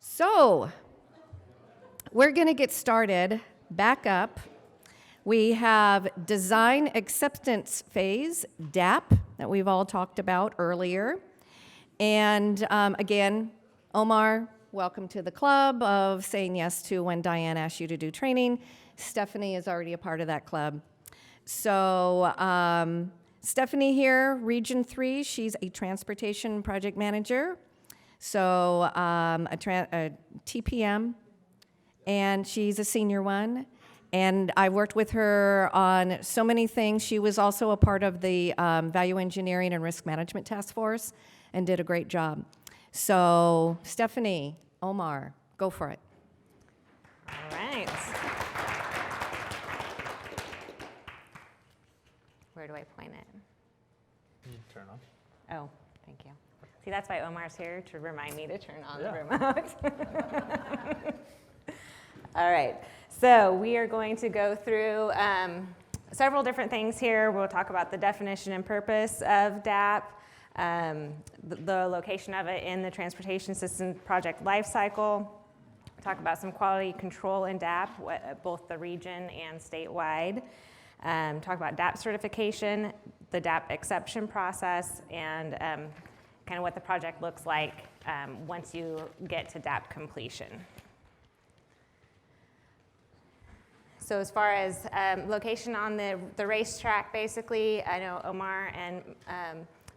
So, we're going to get started. Back up. We have Design Acceptance Phase, DAP, that we've all talked about earlier. And again, Omar, welcome to the club of saying yes to when Diane asks you to do training. Stephanie is already a part of that club. So Stephanie here, Region 3, she's a transportation project manager. So a TPM, and she's a senior one. And I worked with her on so many things. She was also a part of the Value Engineering and Risk Management Task Force and did a great job. So Stephanie, Omar, go for it. All right. Where do I point it? You turn on. Oh, thank you. See, that's why Omar's here, to remind me to turn on the remote. All right, so we are going to go through several different things here. We'll talk about the definition and purpose of DAP, the location of it in the Transportation System Project Lifecycle, talk about some quality control in DAP, both the region and statewide, talk about DAP certification, the DAP exception process, and kind of what the project looks like once you get to DAP completion. So as far as location on the racetrack, basically, I know Omar and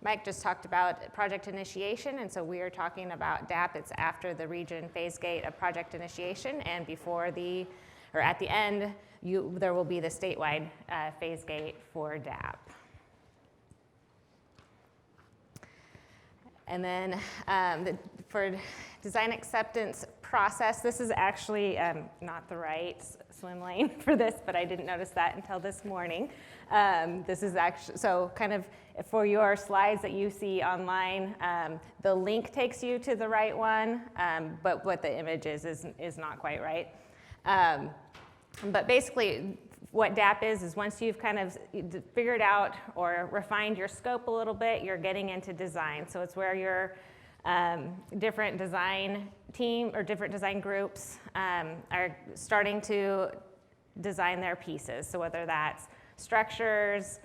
Mike just talked about project initiation, and so we are talking about DAP. It's after the region phase gate of project initiation, and before or at the end, there will be the statewide phase gate for DAP. And then for design acceptance process, this is actually not the right swim lane for this, but I didn't notice that until this morning. This is actually, so kind of for your slides that you see online, the link takes you to the right one, but what the image is not quite right. But basically, what DAP is once you've kind of figured out or refined your scope a little bit, you're getting into design. So it's where your different design team or different design groups are starting to design their pieces. So whether that's structures,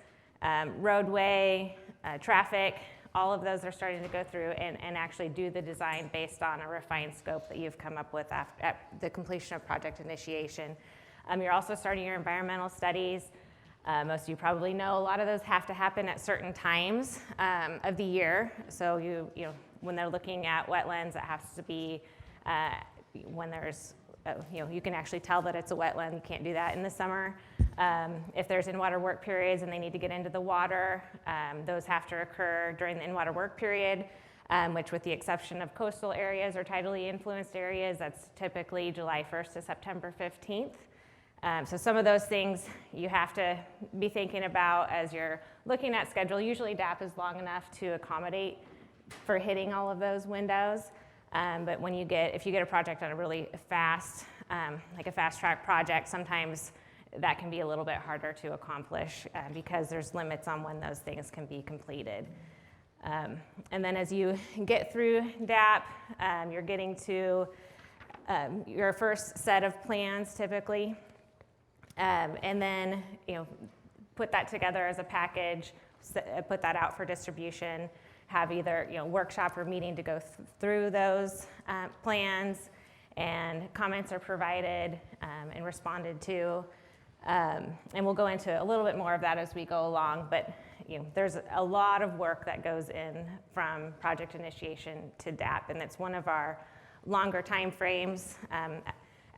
roadway, traffic, all of those are starting to go through and actually do the design based on a refined scope that you've come up with at the completion of project initiation. You're also starting your environmental studies. Most of you probably know a lot of those have to happen at certain times of the year. So you know, when they're looking at wetlands, it has to be when there's, you can actually tell that it's a wetland. You can't do that in the summer. If there's in-water work periods and they need to get into the water, those have to occur during the in-water work period, which with the exception of coastal areas or tidally influenced areas, that's typically July 1st to September 15th. So some of those things you have to be thinking about as you're looking at schedule. Usually DAP is long enough to accommodate for hitting all of those windows. But if you get a project on a really fast, like a fast track project, sometimes that can be a little bit harder to accomplish because there's limits on when those things can be completed. And then as you get through DAP, you're getting to your first set of plans typically. And then, put that together as a package, put that out for distribution, have either, workshop or meeting to go through those plans, and comments are provided and responded to. And we'll go into a little bit more of that as we go along, but there's a lot of work that goes in from project initiation to DAP, and it's one of our longer time frames.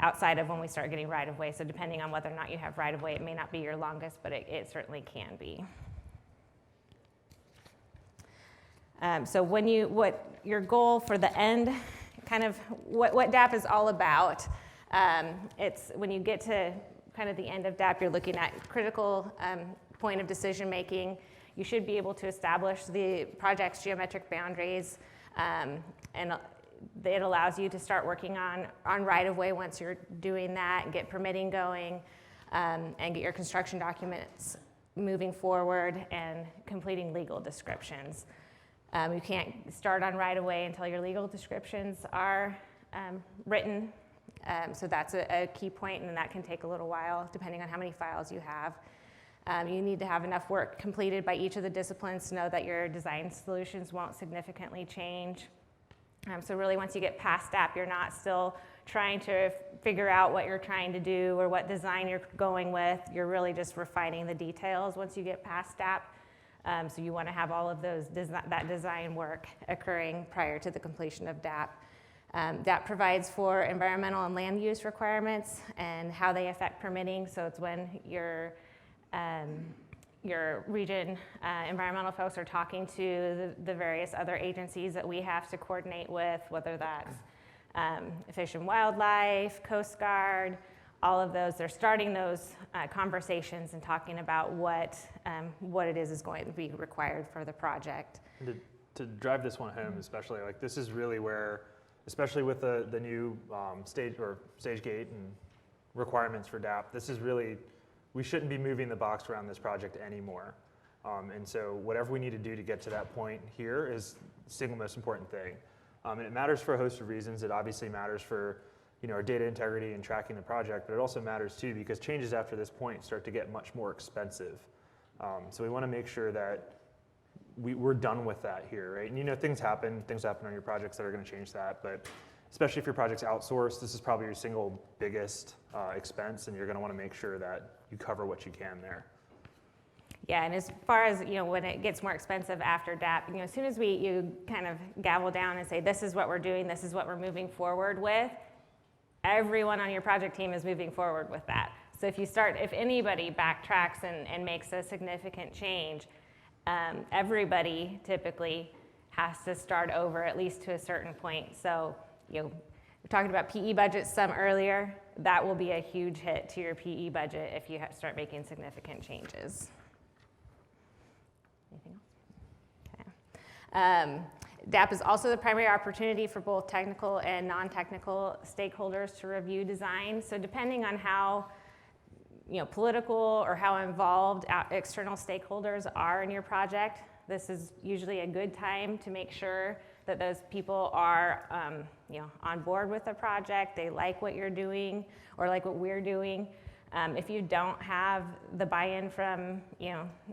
Outside of when we start getting right-of-way. So depending on whether or not you have right-of-way, it may not be your longest, but it certainly can be. So what your goal for the end, kind of what DAP is all about, it's when you get to kind of the end of DAP, you're looking at critical point of decision making. You should be able to establish the project's geometric boundaries, and it allows you to start working on right-of-way once you're doing that and get permitting going and get your construction documents moving forward and completing legal descriptions. You can't start on right-of-way until your legal descriptions are written. So that's a key point, and that can take a little while depending on how many files you have. You need to have enough work completed by each of the disciplines to know that your design solutions won't significantly change. So really, once you get past DAP, you're not still trying to figure out what you're trying to do or what design you're going with. You're really just refining the details once you get past DAP. So you want to have all of those that design work occurring prior to the completion of DAP. DAP provides for environmental and land use requirements and how they affect permitting. So it's when your region environmental folks are talking to the various other agencies that we have to coordinate with, whether that's Fish and Wildlife, Coast Guard, all of those. They're starting those conversations and talking about what it is going to be required for the project. And to drive this one home, especially, like this is really where, especially with the new stage gate and requirements for DAP, this is really, we shouldn't be moving the box around this project anymore. And so whatever we need to do to get to that point here is the single most important thing. And it matters for a host of reasons. It obviously matters for our data integrity and tracking the project, but it also matters too because changes after this point start to get much more expensive. So we want to make sure that we're done with that here, right? And things happen on your projects that are going to change that, but especially if your project's outsourced, this is probably your single biggest expense, and you're going to want to make sure that you cover what you can there. Yeah, and as far as when it gets more expensive after DAP, as soon as you kind of gavel down and say this is what we're doing, this is what we're moving forward with, everyone on your project team is moving forward with that. So if anybody backtracks and makes a significant change, everybody typically has to start over at least to a certain point. So we talked about PE budgets some earlier. That will be a huge hit to your PE budget if you start making significant changes. Anything else? Okay. DAP is also the primary opportunity for both technical and non-technical stakeholders to review design. So depending on how political or how involved external stakeholders are in your project, this is usually a good time to make sure that those people are on board with the project, they like what you're doing or like what we're doing. If you don't have the buy-in from,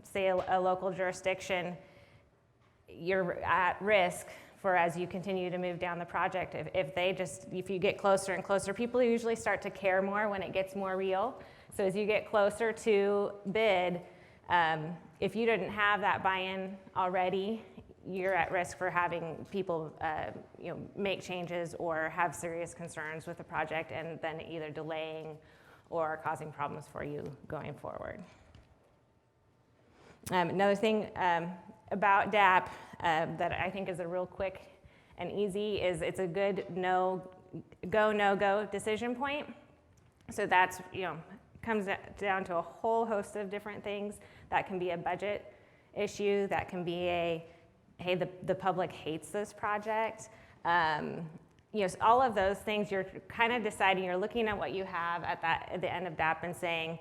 say a local jurisdiction, you're at risk for as you continue to move down the project. If you get closer and closer, people usually start to care more when it gets more real. So as you get closer to bid, if you didn't have that buy-in already, you're at risk for having people make changes or have serious concerns with the project and then either delaying or causing problems for you going forward. Another thing about DAP that I think is a real quick and easy is it's a good no-go decision point. So that's, comes down to a whole host of different things. That can be a budget issue. That can be hey, the public hates this project. All of those things you're kind of deciding, you're looking at what you have at the end of DAP and saying,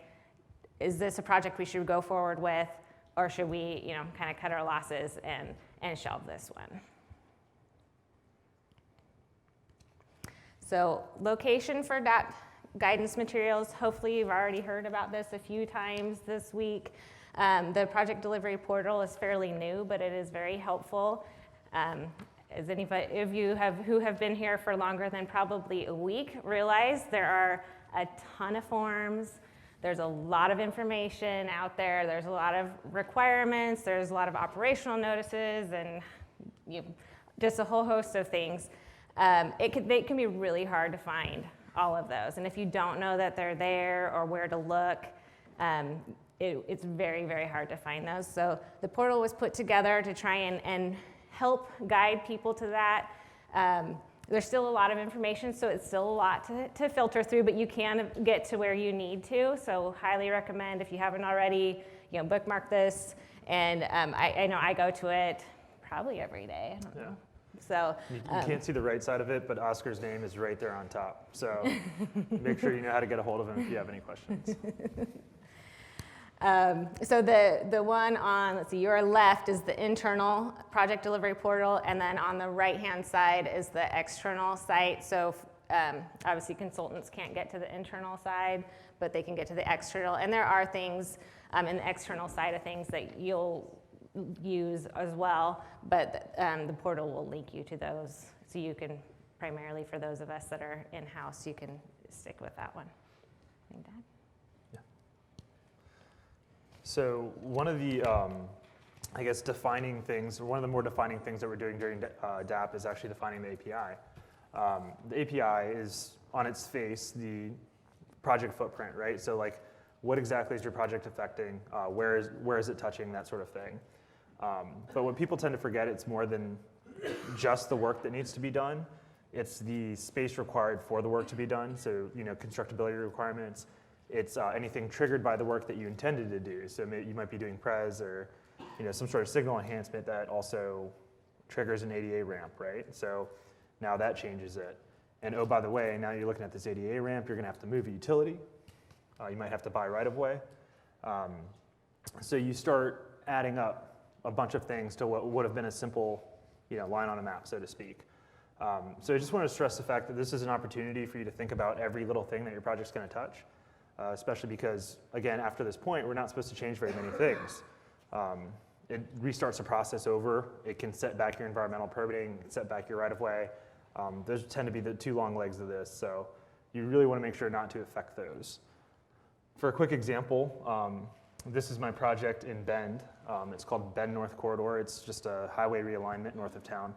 is this a project we should go forward with, or should we, kind of cut our losses and shelve this one? So location for DAP guidance materials, hopefully you've already heard about this a few times this week. The project delivery portal is fairly new, but it is very helpful. As anybody of you who have been here for longer than probably a week realize there are a ton of forms. There's a lot of information out there. There's a lot of requirements. There's a lot of operational notices and just a whole host of things. It can be really hard to find all of those. And if you don't know that they're there or where to look, it's very, very hard to find those. So the portal was put together to try and help guide people to that. There's still a lot of information, so it's still a lot to filter through, but you can get to where you need to. So highly recommend, if you haven't already, bookmark this. And I know I go to it probably every day. I don't know. So you can't see the right side of it, but Oscar's name is right there on top. So make sure you know how to get a hold of him if you have any questions. So the one on, let's see, your left is the internal project delivery portal, and then on the right-hand side is the external site. So obviously consultants can't get to the internal side, but they can get to the external. And there are things in the external side of things that you'll use as well, but the portal will link you to those. So you can, primarily for those of us that are in-house, you can stick with that one. I think, Dad? So one of the, I guess, defining things, or one of the more defining things that we're doing during DAP is actually defining the API. The API is, on its face, the project footprint, right? So like, what exactly is your project affecting? Where is it touching? That sort of thing. But what people tend to forget, it's more than just the work that needs to be done. It's the space required for the work to be done. So, constructability requirements. It's anything triggered by the work that you intended to do. So you might be doing pres or some sort of signal enhancement that also triggers an ADA ramp, right? So now that changes it. And oh, by the way, now you're looking at this ADA ramp, you're gonna have to move a utility. You might have to buy right of way. So you start adding up a bunch of things to what would have been a simple line on a map, so to speak. So I just want to stress the fact that this is an opportunity for you to think about every little thing that your project's gonna touch. Especially because, again, after this point, we're not supposed to change very many things. It restarts the process over. It can set back your environmental permitting, set back your right-of-way. Those tend to be the two long legs of this, so you really want to make sure not to affect those. For a quick example, this is my project in Bend. It's called Bend North Corridor. It's just a highway realignment north of town.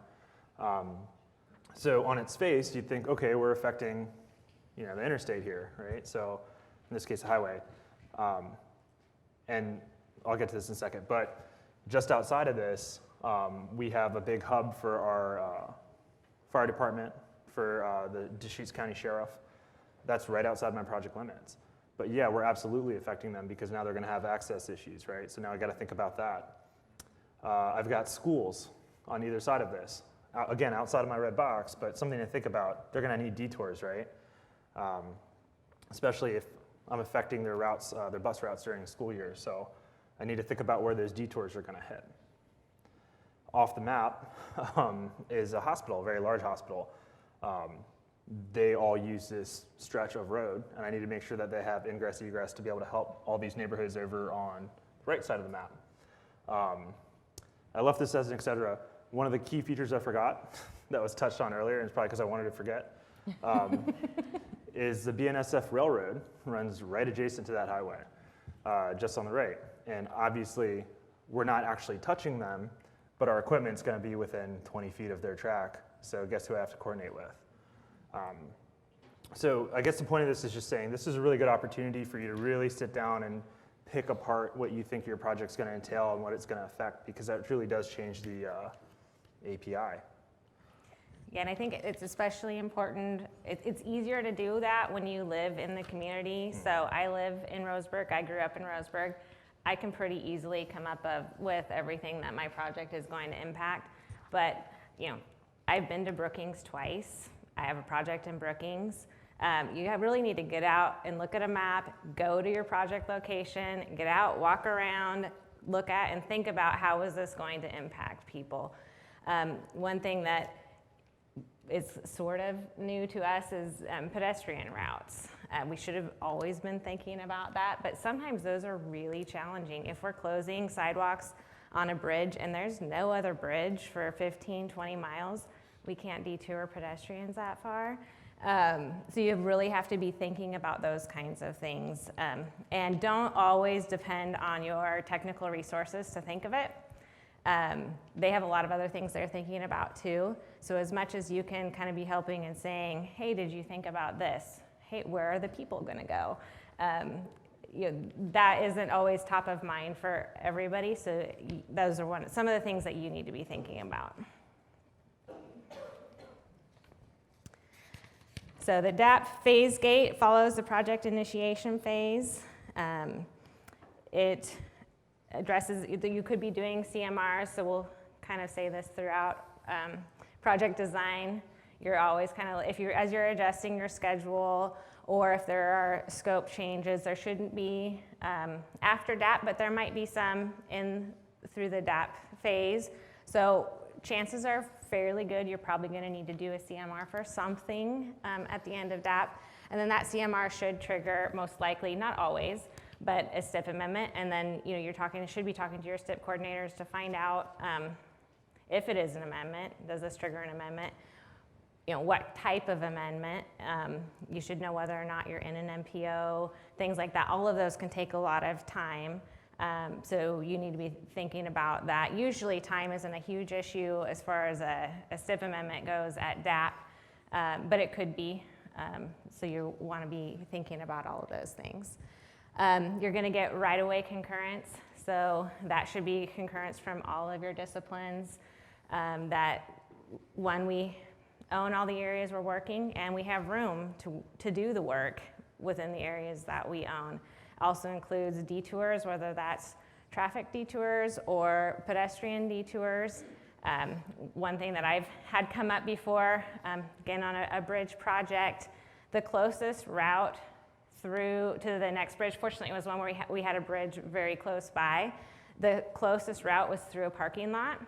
So on its face, you'd think, okay, we're affecting the interstate here, right? So in this case, a highway. And I'll get to this in a second, but just outside of this, we have a big hub for our fire department, for the Deschutes County Sheriff. That's right outside my project limits. But yeah, we're absolutely affecting them because now they're gonna have access issues, right? So now I gotta think about that. I've got schools on either side of this. Again, outside of my red box, but something to think about. They're gonna need detours, right? Especially if I'm affecting their routes, their bus routes during school year. So I need to think about where those detours are going to hit. Off the map is a hospital, a very large hospital. They all use this stretch of road, and I need to make sure that they have ingress, egress to be able to help all these neighborhoods over on the right side of the map. I left this as an et cetera. One of the key features I forgot that was touched on earlier, and it's probably because I wanted to forget, is the BNSF Railroad runs right adjacent to that highway, just on the right. And obviously, we're not actually touching them, but our equipment's gonna be within 20 feet of their track, so guess who I have to coordinate with? So I guess the point of this is just saying, this is a really good opportunity for you to really sit down and pick apart what you think your project's gonna entail and what it's gonna affect, because that truly does change the API. Yeah, and I think it's especially important. It's easier to do that when you live in the community. So I live in Roseburg. I grew up in Roseburg. I can pretty easily come up with everything that my project is going to impact. But I've been to Brookings twice. I have a project in Brookings. You really need to get out and look at a map, go to your project location, get out, walk around, look at and think about how is this going to impact people. One thing that is sort of new to us is pedestrian routes. We should have always been thinking about that, but sometimes those are really challenging. If we're closing sidewalks on a bridge and there's no other bridge for 15, 20 miles, we can't detour pedestrians that far. So you really have to be thinking about those kinds of things. And don't always depend on your technical resources to think of it. They have a lot of other things they're thinking about too. So as much as you can kind of be helping and saying, hey, did you think about this? Hey, where are the people gonna go? That isn't always top of mind for everybody. So those are some of the things that you need to be thinking about. So the DAP Phase Gate follows the project initiation phase. It addresses, you could be doing CMRs, so we'll kind of say this throughout project design. You're always kind of, as you're adjusting your schedule, or if there are scope changes, there shouldn't be after DAP, but there might be some through the DAP phase. So chances are fairly good you're probably going to need to do a CMR for something at the end of DAP. And then that CMR should trigger, most likely, not always, but a STIP amendment. And then should be talking to your STIP coordinators to find out if it is an amendment. Does this trigger an amendment? What type of amendment. You should know whether or not you're in an MPO, things like that. All of those can take a lot of time. So you need to be thinking about that. Usually time isn't a huge issue as far as a STIP amendment goes at DAP, but it could be. So you want to be thinking about all of those things. You're going to get right-of-way concurrence. So that should be concurrence from all of your disciplines. We own all the areas we're working, and we have room to do the work within the areas that we own. Also includes detours, whether that's traffic detours or pedestrian detours. One thing that I've had come up before, again on a bridge project, the closest route through to the next bridge, fortunately it was one where we had a bridge very close by. The closest route was through a parking lot,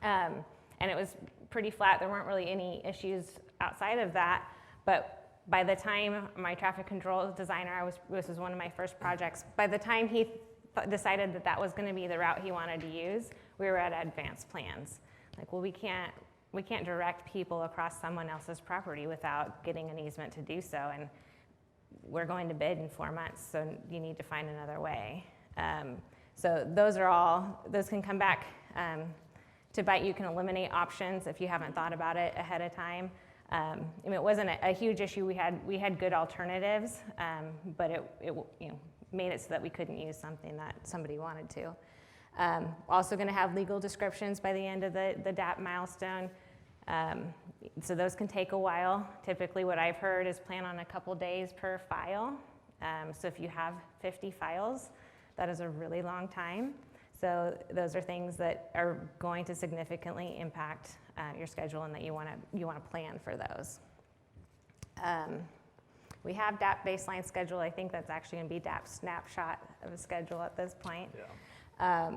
and it was pretty flat. There weren't really any issues outside of that, but by the time my traffic control designer, this was one of my first projects, by the time he decided that was going to be the route he wanted to use, we were at advanced plans. Like, well, we can't direct people across someone else's property without getting an easement to do so, and we're going to bid in 4 months, so you need to find another way. So those can come back to bite you. You can eliminate options if you haven't thought about it ahead of time. It wasn't a huge issue. We had good alternatives, but it made it so that we couldn't use something that somebody wanted to. Also going to have legal descriptions by the end of the DAP milestone. So those can take a while. Typically what I've heard is plan on a couple days per file. So if you have 50 files, that is a really long time. So those are things that are going to significantly impact your schedule, and that you want to plan for those. We have DAP baseline schedule. I think that's actually going to be DAP snapshot of a schedule at this point. Yeah.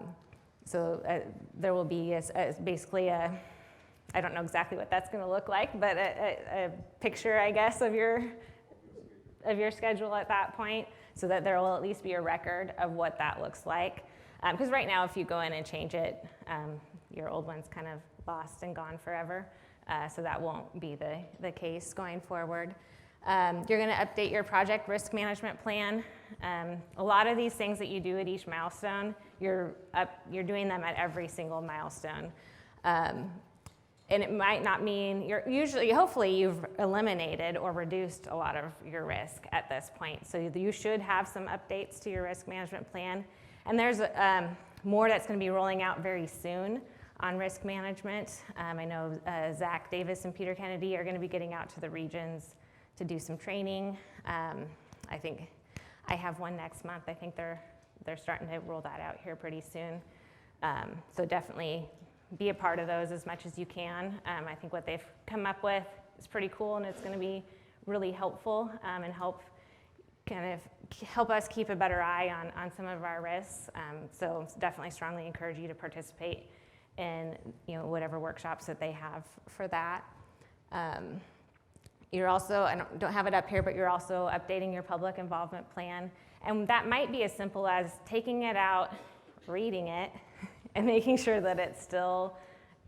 There will be basically I don't know exactly what that's going to look like, but a picture, I guess, of your schedule at that point, so that there will at least be a record of what that looks like. Because right now, if you go in and change it, your old one's kind of lost and gone forever. So that won't be the case going forward. You're going to update your project risk management plan. A lot of these things that you do at each milestone, you're doing them at every single milestone. And it might not mean hopefully you've eliminated or reduced a lot of your risk at this point. So you should have some updates to your risk management plan. And there's more that's going to be rolling out very soon on risk management. I know Zach Davis and Peter Kennedy are going to be getting out to the regions to do some training. I think I have one next month. I think they're starting to roll that out here pretty soon. So definitely be a part of those as much as you can. I think what they've come up with is pretty cool, and it's going to be really helpful and help us keep a better eye on some of our risks. So definitely strongly encourage you to participate in whatever workshops that they have for that. You're also, I don't have it up here, but you're also updating your public involvement plan. And that might be as simple as taking it out, reading it, and making sure that it's still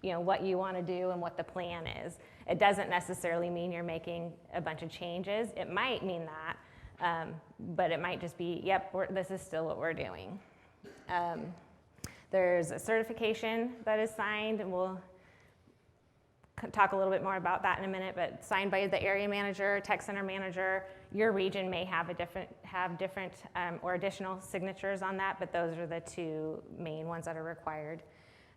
what you want to do and what the plan is. It doesn't necessarily mean you're making a bunch of changes. It might mean that, but it might just be, yep, this is still what we're doing. There's a certification that is signed, and we'll talk a little bit more about that in a minute, but signed by the area manager, tech center manager. Your region may have different or additional signatures on that, but those are the two main ones that are required.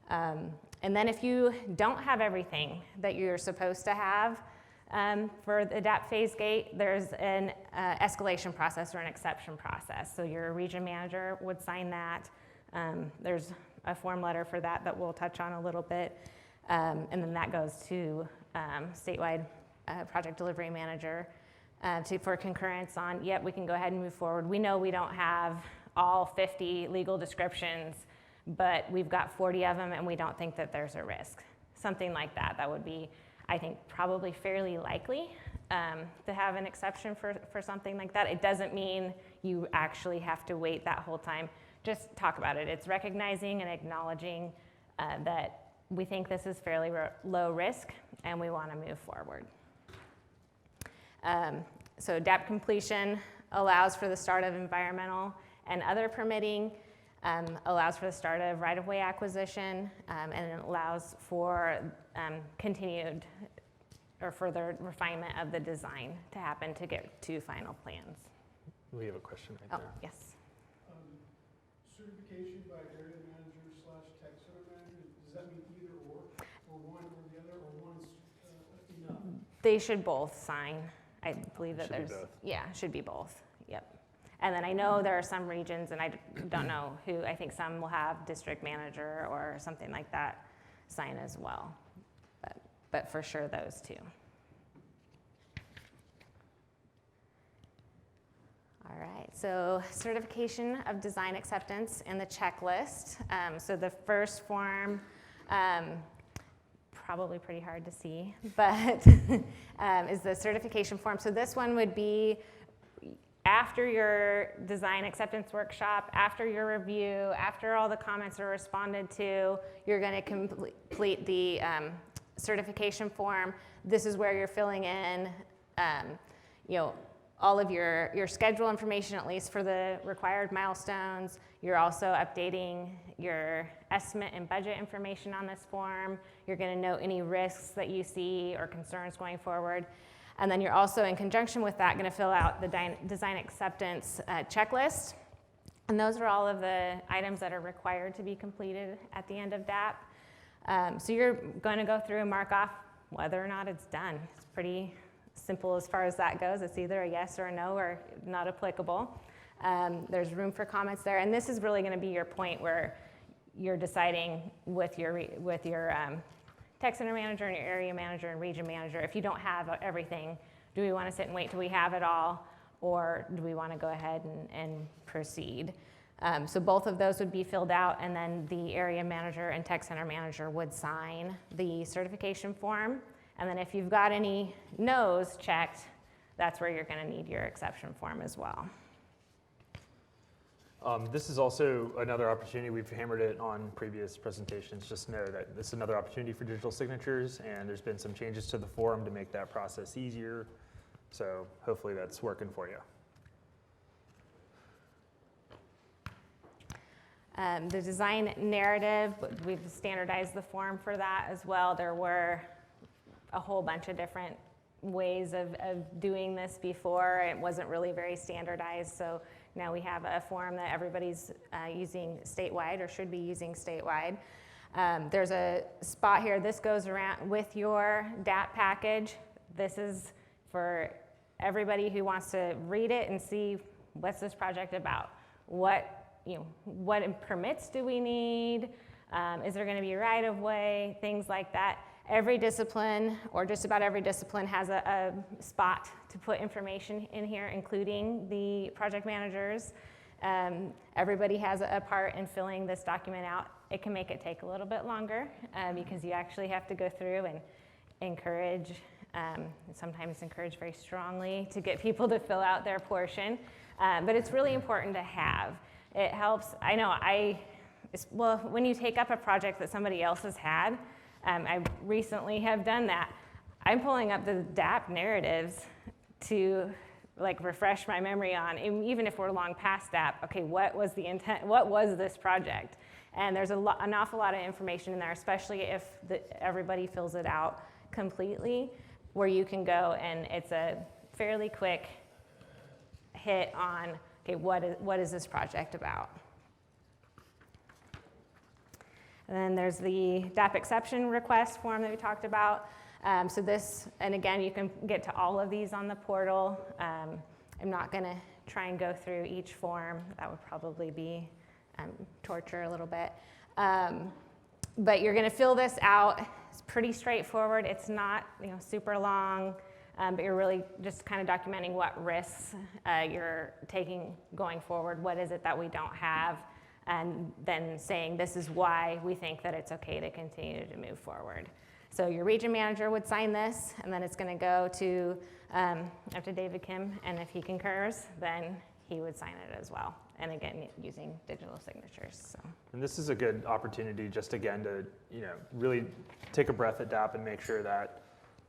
And then if you don't have everything that you're supposed to have for the DAP Phase Gate, there's an escalation process or an exception process. So your region manager would sign that. There's a form letter for that we'll touch on a little bit. And then that goes to statewide project delivery manager for concurrence on, yep, we can go ahead and move forward. We know we don't have all 50 legal descriptions, but we've got 40 of them and we don't think that there's a risk. Something like that. That would be, I think, probably fairly likely to have an exception for something like that. It doesn't mean you actually have to wait that whole time. Just talk about it. It's recognizing and acknowledging that we think this is fairly low risk and we want to move forward. So DAP completion allows for the start of environmental and other permitting, allows for the start of right-of-way acquisition, and it allows for continued or further refinement of the design to happen to get to final plans. We have a question right there. Yes. Certification by area manager / tech center manager, does that mean either or one or the other, or one is enough? They should both sign. I believe that Should be there's, both. yeah, should be both, yep. And then I know there are some regions, and I don't know who, I think some will have district manager or something like that sign as well. But for sure those two. All right, so certification of design acceptance and the checklist. So the first form, probably pretty hard to see, but is the certification form. So this one would be after your design acceptance workshop, after your review, after all the comments are responded to, you're going to complete the certification form. This is where you're filling in, all of your schedule information, at least for the required milestones. You're also updating your estimate and budget information on this form. You're going to note any risks that you see or concerns going forward. And then you're also, in conjunction with that, going to fill out the design acceptance checklist. And those are all of the items that are required to be completed at the end of DAP. So you're going to go through and mark off whether or not it's done. It's pretty simple as far as that goes. It's either a yes or a no or not applicable. There's room for comments there. And this is really going to be your point where you're deciding with your tech center manager and your area manager and region manager, if you don't have everything, do we want to sit and wait till we have it all, or do we want to go ahead and proceed? So both of those would be filled out, and then the area manager and tech center manager would sign the certification form. And then if you've got any no's checked, that's where you're going to need your exception form as well. This is also another opportunity. We've hammered it on previous presentations. Just know that this is another opportunity for digital signatures, and there's been some changes to the form to make that process easier. So hopefully that's working for you. The design narrative, we've standardized the form for that as well. There were a whole bunch of different ways of doing this before. It wasn't really very standardized, so now we have a form that everybody's using statewide or should be using statewide. There's a spot here. This goes around with your DAP package. This is for everybody who wants to read it and see what's this project about. What permits do we need? Is there going to be right of way? Things like that. Every discipline, or just about every discipline, has a spot to put information in here, including the project managers. Everybody has a part in filling this document out. It can make it take a little bit longer because you actually have to go through and encourage, sometimes encourage very strongly to get people to fill out their portion. But it's really important to have. It helps. I know when you take up a project that somebody else has had, I recently have done that. I'm pulling up the DAP narratives to refresh my memory on, even if we're long past DAP, okay, what was the intent, what was this project? And there's an awful lot of information in there, especially if everybody fills it out completely, where you can go and it's a fairly quick hit on, okay, what is this project about? And then there's the DAP Exception Request form that we talked about. So this, and again, you can get to all of these on the portal. I'm not going to try and go through each form. That would probably be torture a little bit. But you're going to fill this out. It's pretty straightforward. It's not, super long, but you're really just kind of documenting what risks you're taking going forward. What is it that we don't have? And then saying this is why we think that it's okay to continue to move forward. So your region manager would sign this, and then it's going to go to up to David Kim, and if he concurs, then he would sign it as well. And again, using digital signatures. So. And this is a good opportunity just again to really take a breath at DAP and make sure that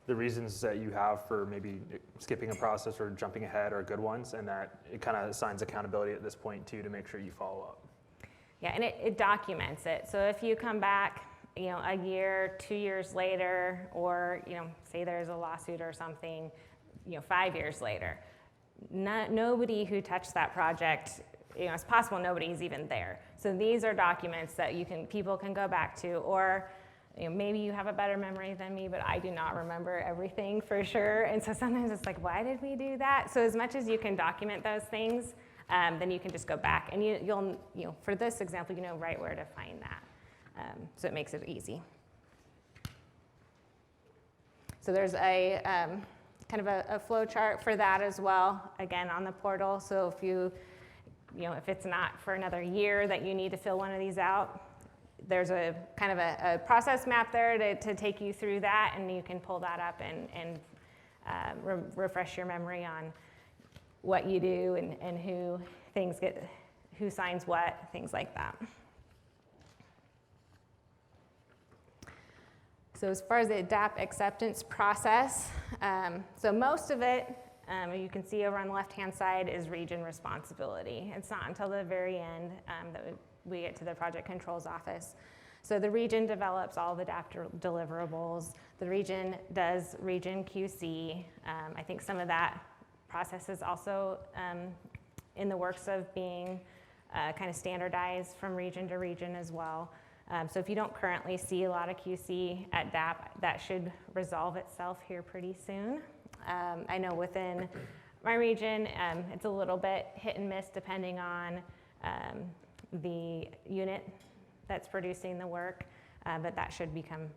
the reasons that you have for maybe skipping a process or jumping ahead are good ones, and that it kind of assigns accountability at this point too to make sure you follow up. Yeah, and it documents it. So if you come back, a year, 2 years later, or say there's a lawsuit or something, 5 years later, nobody who touched that project, it's possible nobody's even there. So these are documents that people can go back to, or maybe you have a better memory than me, but I do not remember everything for sure. And so sometimes it's like, why did we do that? So as much as you can document those things, then you can just go back, and you'll for this example, you know right where to find that. So it makes it easy. So there's a kind of a flow chart for that as well, again on the portal. So if if it's not for another year that you need to fill one of these out, there's a kind of a process map there to take you through that, and you can pull that up and refresh your memory on what you do and who signs what, things like that. So as far as the DAP acceptance process, so most of it, you can see over on the left-hand side, is region responsibility. It's not until the very end that we get to the project controls office. So the region develops all the DAP deliverables. The region does region QC. I think some of that process is also in the works of being kind of standardized from region to region as well. So if you don't currently see a lot of QC at DAP, that should resolve itself here pretty soon. I know within my region, it's a little bit hit and miss depending on the unit that's producing the work, but that should become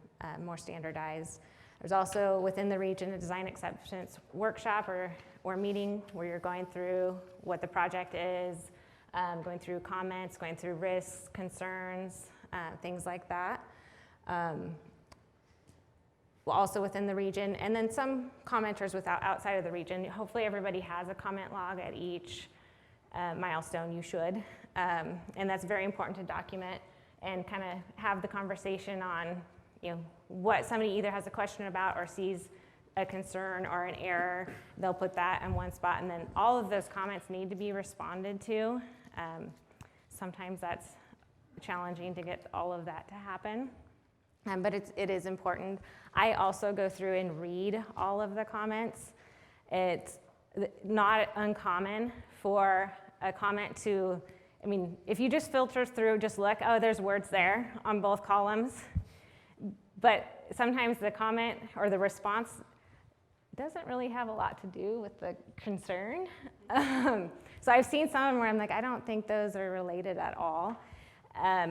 more standardized. There's also within the region a design acceptance workshop or meeting where you're going through what the project is, going through comments, going through risks, concerns, things like that. Also within the region, and then some commenters outside of the region. Hopefully everybody has a comment log at each milestone. You should, and that's very important to document and kind of have the conversation on what somebody either has a question about or sees a concern or an error. They'll put that in one spot, and then all of those comments need to be responded to. Sometimes that's challenging to get all of that to happen, but it is important. I also go through and read all of the comments. It's not uncommon for a comment to, if you just filter through, just look, oh, there's words there on both columns, but sometimes the comment or the response doesn't really have a lot to do with the concern. So I've seen some where I'm like, I don't think those are related at all.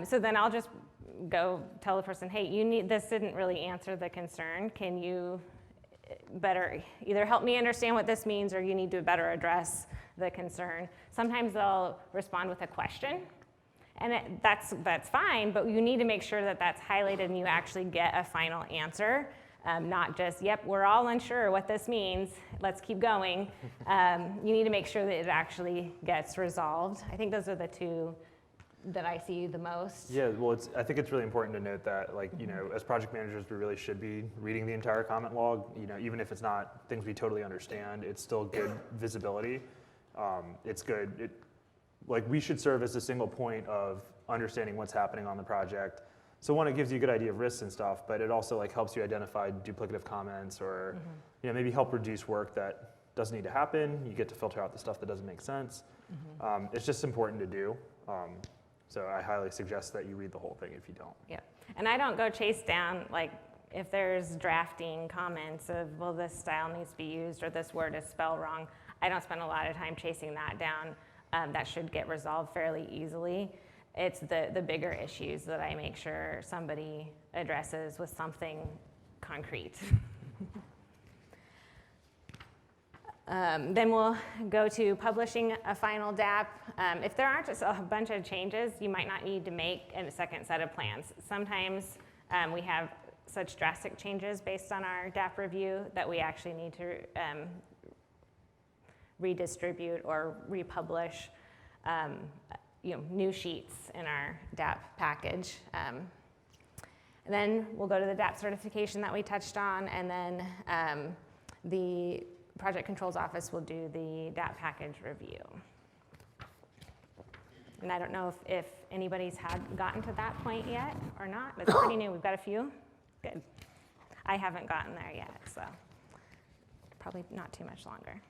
So then I'll just go tell the person, hey, this didn't really answer the concern. Can you better either help me understand what this means, or you need to better address the concern? Sometimes they'll respond with a question, and that's fine, but you need to make sure that that's highlighted and you actually get a final answer, not just, yep, we're all unsure what this means, let's keep going. You need to make sure that it actually gets resolved. I think those are the two that I see the most. Yeah, well, I think it's really important to note that, as project managers, we really should be reading the entire comment log. Even if it's not things we totally understand, it's still good visibility. It's good. We should serve as a single point of understanding what's happening on the project. So one, it gives you a good idea of risks and stuff, but it also helps you identify duplicative comments or maybe help reduce work that doesn't need to happen. You get to filter out the stuff that doesn't make sense. It's just important to do. So I highly suggest that you read the whole thing if you don't. Yeah, and I don't go chase down, if there's drafting comments of, well, this style needs to be used or this word is spelled wrong. I don't spend a lot of time chasing that down. That should get resolved fairly easily. It's the bigger issues that I make sure somebody addresses with something concrete. Then we'll go to publishing a final DAP. If there aren't just a bunch of changes, you might not need to make a second set of plans. Sometimes we have such drastic changes based on our DAP review that we actually need to redistribute or republish new sheets in our DAP package. And then we'll go to the DAP certification that we touched on, and then the Project Controls Office will do the DAP package review. And I don't know if anybody's gotten to that point yet or not. It's pretty new. We've got a few. Good. I haven't gotten there yet, so probably not too much longer.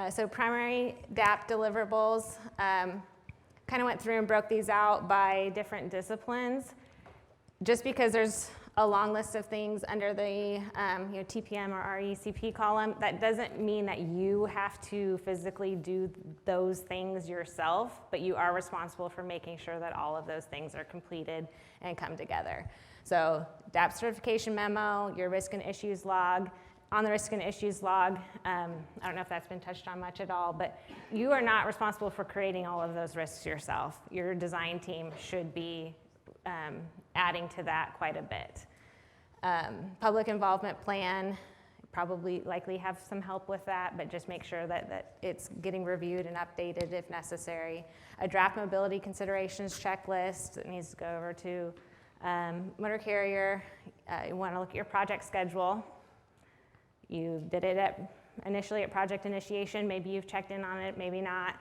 So primary DAP deliverables, kind of went through and broke these out by different disciplines. Just because there's a long list of things under the TPM or RECP column, that doesn't mean that you have to physically do those things yourself, but you are responsible for making sure that all of those things are completed and come together. So DAP certification memo, your risk and issues log. On the risk and issues log, I don't know if that's been touched on much at all, but you are not responsible for creating all of those risks yourself. Your design team should be adding to that quite a bit. Public involvement plan, likely have some help with that, but just make sure that it's getting reviewed and updated if necessary. A draft mobility considerations checklist that needs to go over to motor carrier. You want to look at your project schedule. You did it initially at project initiation. Maybe you've checked in on it, maybe not.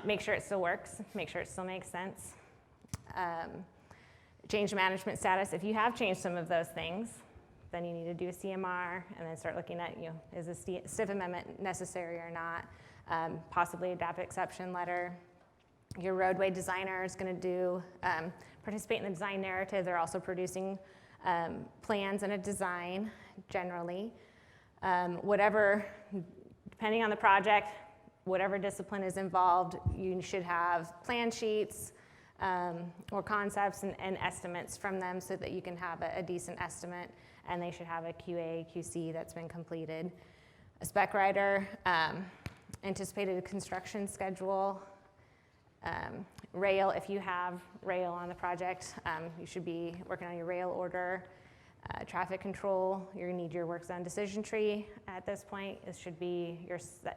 Make sure it still works. Make sure it still makes sense. Change management status. If you have changed some of those things, then you need to do a CMR and then start looking at, is a STIF amendment necessary or not? Possibly a DAP exception letter. Your roadway designer is going to participate in the design narrative. They're also producing plans and a design generally. Depending on the project, whatever discipline is involved, you should have plan sheets or concepts and estimates from them so that you can have a decent estimate, and they should have a QA, QC that's been completed. A spec writer, anticipated construction schedule, rail, if you have rail on the project, you should be working on your rail order. Traffic control, you're going to need your work zone decision tree at this point. It should be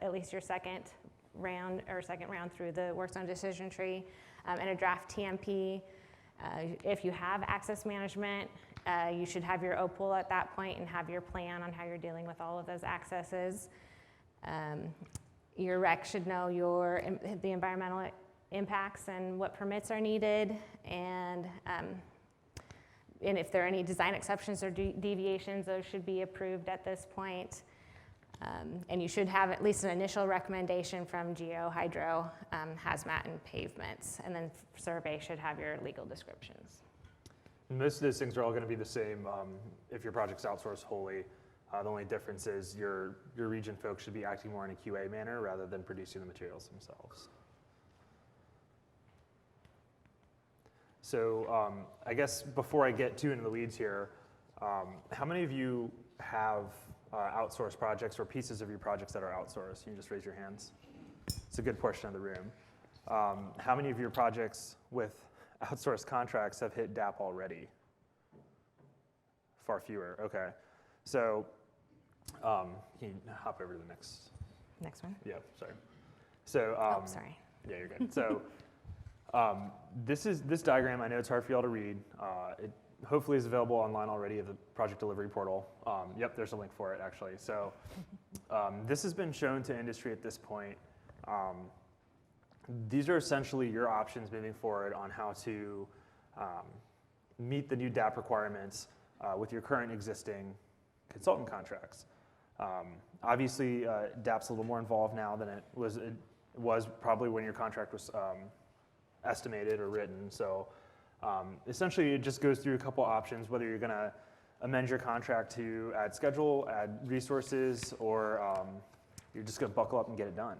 at least your second round through the work zone decision tree. And a draft TMP. If you have access management, you should have your OPAL at that point and have your plan on how you're dealing with all of those accesses. Your rec should know the environmental impacts and what permits are needed, and if there are any design exceptions or deviations, those should be approved at this point. And you should have at least an initial recommendation from Geo, Hydro, Hazmat, and Pavements. And then survey should have your legal descriptions. Most of those things are all going to be the same if your project's outsourced wholly. The only difference is your region folks should be acting more in a QA manner rather than producing the materials themselves. So I guess before I get too into the weeds here, how many of you have outsourced projects or pieces of your projects that are outsourced? You can just raise your hands. It's a good portion of the room. How many of your projects with outsourced contracts have hit DAP already? Far fewer, okay. So can you hop over to the next one? Yeah, sorry. So sorry. Yeah, you're good. So this diagram, I know it's hard for y'all to read. It hopefully is available online already at the project delivery portal. Yep, there's a link for it actually. So this has been shown to industry at this point. These are essentially your options moving forward on how to meet the new DAP requirements with your current existing consultant contracts. Obviously, DAP's a little more involved now than it was probably when your contract was estimated or written. So essentially, it just goes through a couple options, whether you're going to amend your contract to add schedule, add resources, or you're just going to buckle up and get it done.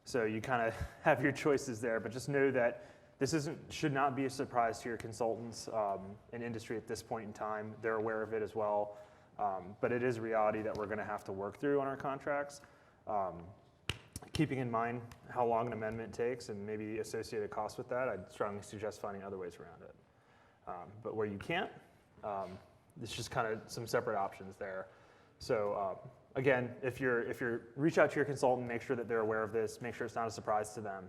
So you kind of have your choices there, but just know that this should not be a surprise to your consultants and industry at this point in time. They're aware of it as well. But it is a reality that we're going to have to work through on our contracts, keeping in mind how long an amendment takes and maybe associated costs with that. I'd strongly suggest finding other ways around it. But where you can't, it's just kind of some separate options there. So again, if you're reach out to your consultant, make sure that they're aware of this, make sure it's not a surprise to them,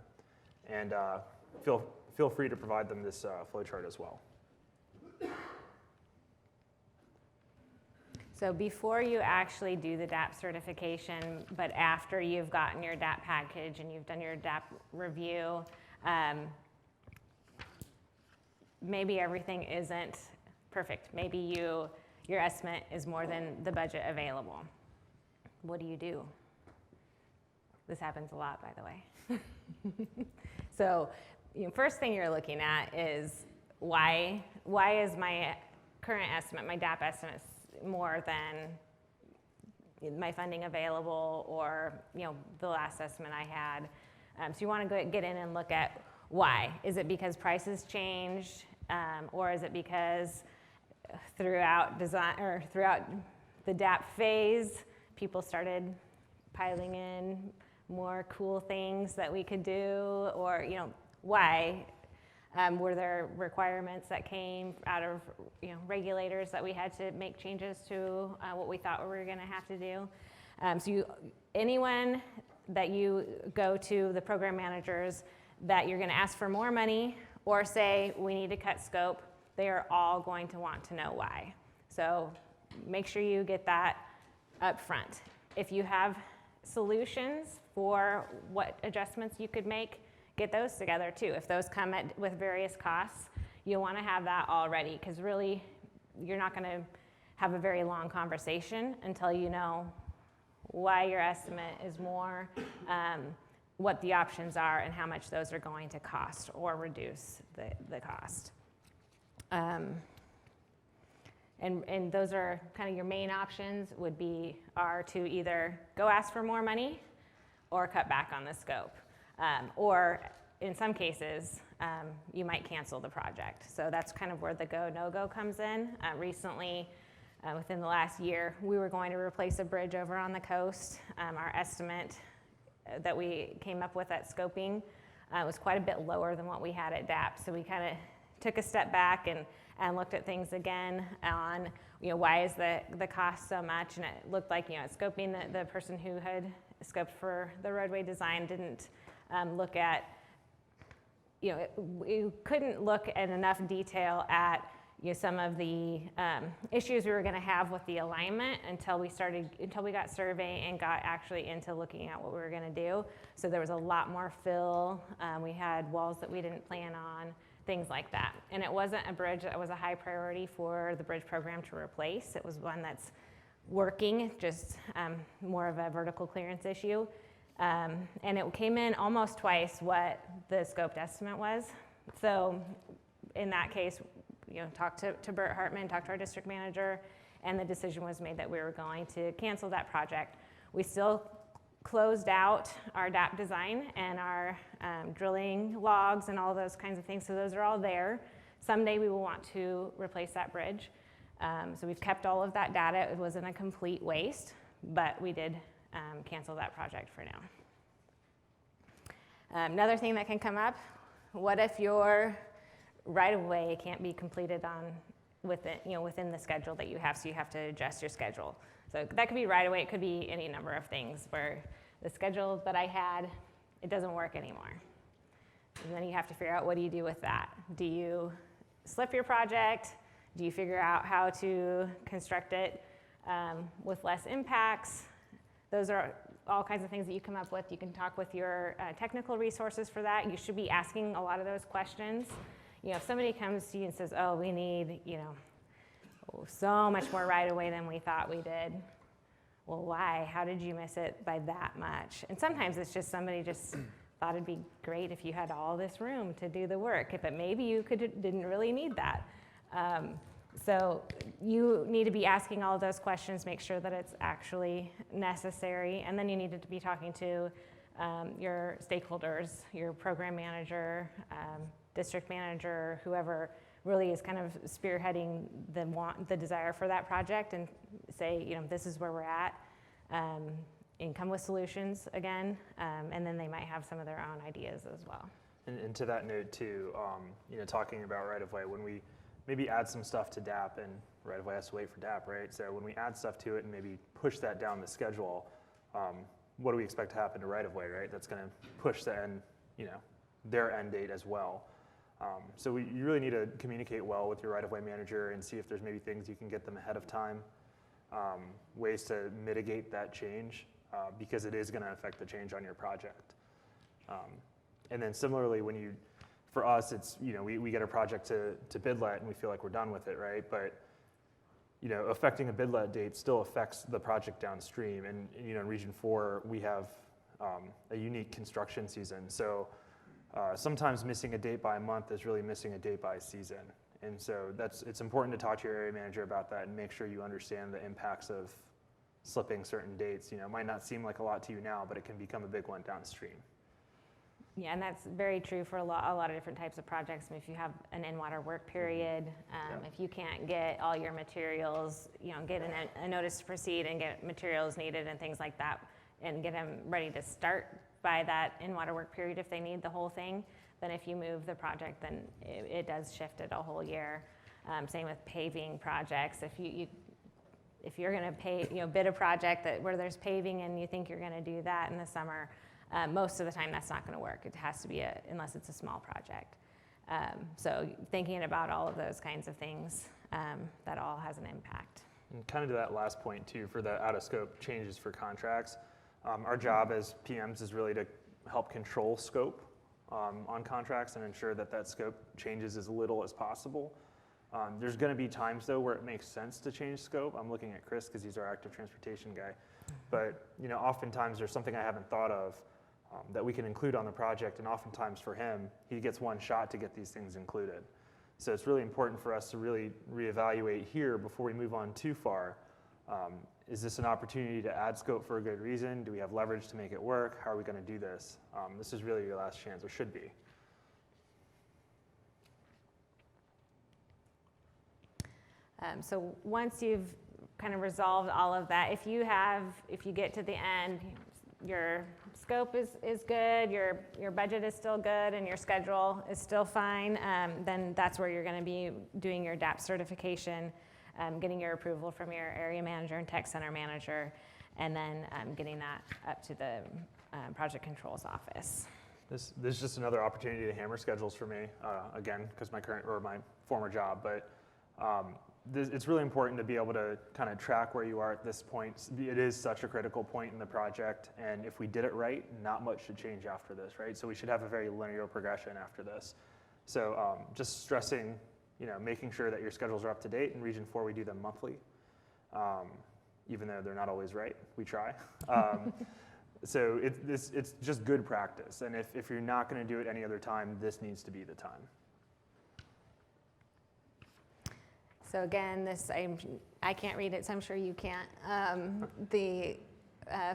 and feel free to provide them this flow chart as well. So before you actually do the DAP certification, but after you've gotten your DAP package and you've done your DAP review, maybe everything isn't perfect. Maybe your estimate is more than the budget available. What do? This happens a lot, by the way. So, first thing you're looking at is why is my current estimate, my DAP estimate, more than my funding available, or the last estimate I had. So you want to get in and look at why. Is it because prices changed, or is it because throughout design or throughout the DAP phase, people started piling in more cool things that we could do, or why? Were there requirements that came out of regulators that we had to make changes to what we thought we were going to have to do? So anyone that you go to, the program managers, that you're going to ask for more money or say we need to cut scope, they are all going to want to know why. So make sure you get that up front. If you have solutions for what adjustments you could make, get those together too. If those come with various costs, you'll want to have that all ready, because really you're not going to have a very long conversation until you know why your estimate is more, what the options are, and how much those are going to cost or reduce the cost. And those are kind of your main options are to either go ask for more money or cut back on the scope. Or in some cases, you might cancel the project. So that's kind of where the go, no-go comes in. Recently, within the last year, we were going to replace a bridge over on the coast. Our estimate that we came up with at scoping was quite a bit lower than what we had at DAP. So we kind of took a step back and looked at things again on, why is the cost so much? And it looked like, at scoping, the person who had scoped for the roadway design didn't look at, we couldn't look at enough detail at some of the issues we were going to have with the alignment until we got survey and got actually into looking at what we were going to do. So there was a lot more fill. We had walls that we didn't plan on, things like that. And it wasn't a bridge that was a high priority for the bridge program to replace. It was one that's working, just more of a vertical clearance issue. And it came in almost twice what the scoped estimate was. So in that case, talked to Bert Hartman, talked to our district manager, and the decision was made that we were going to cancel that project. We still closed out our DAP design and our drilling logs and all those kinds of things, so those are all there. Someday we will want to replace that bridge. So we've kept all of that data. It wasn't a complete waste, but we did cancel that project for now. Another thing that can come up, what if your right-of-way can't be completed within the schedule that you have, so you have to adjust your schedule. So that could be right-of-way, it could be any number of things where the schedule that I had, it doesn't work anymore. And then you have to figure out, what do you do with that? Do you slip your project? Do you figure out how to construct it with less impacts? Those are all kinds of things that you come up with. You can talk with your technical resources for that. You should be asking a lot of those questions. If somebody comes to you and says, oh, we need, so much more right-of-way than we thought we did. Well, why? How did you miss it by that much? And sometimes it's just somebody just thought it'd be great if you had all this room to do the work, but maybe you didn't really need that. So you need to be asking all of those questions, make sure that it's actually necessary, and then you need to be talking to your stakeholders, your program manager, district manager, whoever really is kind of spearheading the desire for that project, and say, this is where we're at, and come with solutions again, and then they might have some of their own ideas as well. And to that note too, talking about right-of-way, when we maybe add some stuff to DAP, and right-of-way has to wait for DAP, right? So when we add stuff to it and maybe push that down the schedule, what do we expect to happen to right-of-way, right? That's going to push the end, their end date as well. So you really need to communicate well with your right-of-way manager and see if there's maybe things you can get them ahead of time, ways to mitigate that change, because it is going to affect the change on your project. And then similarly, for us, it's, we get a project to bid let and we feel like we're done with it, right? But, affecting a bid let date still affects the project downstream. And, in Region 4, we have a unique construction season. So sometimes missing a date by a month is really missing a date by a season. And so it's important to talk to your area manager about that and make sure you understand the impacts of slipping certain dates. It might not seem like a lot to you now, but it can become a big one downstream. Yeah, and that's very true for a lot of different types of projects. I mean, if you have an in-water work period, if you can't get all your materials, get a notice to proceed and get materials needed and things like that, and get them ready to start by that in-water work period if they need the whole thing, then if you move the project, then it does shift it a whole year. Same with paving projects. If you're going to bid a project where there's paving and you think you're going to do that in the summer, most of the time that's not going to work. It has to be unless it's a small project. So thinking about all of those kinds of things, that all has an impact. And kind of to that last point too, for the out-of-scope changes for contracts, our job as PMs is really to help control scope on contracts and ensure that scope changes as little as possible. There's going to be times though where it makes sense to change scope. I'm looking at Chris because he's our active transportation guy. But oftentimes there's something I haven't thought of that we can include on the project, and oftentimes for him, he gets one shot to get these things included. So it's really important for us to really reevaluate here before we move on too far. Is this an opportunity to add scope for a good reason? Do we have leverage to make it work? How are we going to do this? This is really your last chance, or should be. So once you've kind of resolved all of that, if you get to the end, your scope is good, your budget is still good, and your schedule is still fine, then that's where you're going to be doing your DAP certification, getting your approval from your area manager and tech center manager, and then getting that up to the project controls office. This is just another opportunity to hammer schedules for me, again, because my former job, but it's really important to be able to kind of track where you are at this point. It is such a critical point in the project, and if we did it right, not much should change after this, right? So we should have a very linear progression after this. So just stressing, making sure that your schedules are up to date. In Region 4, we do them monthly, even though they're not always right. We try. So it's just good practice, and if you're not going to do it any other time, this needs to be the time. So again, I can't read it, so I'm sure you can't. The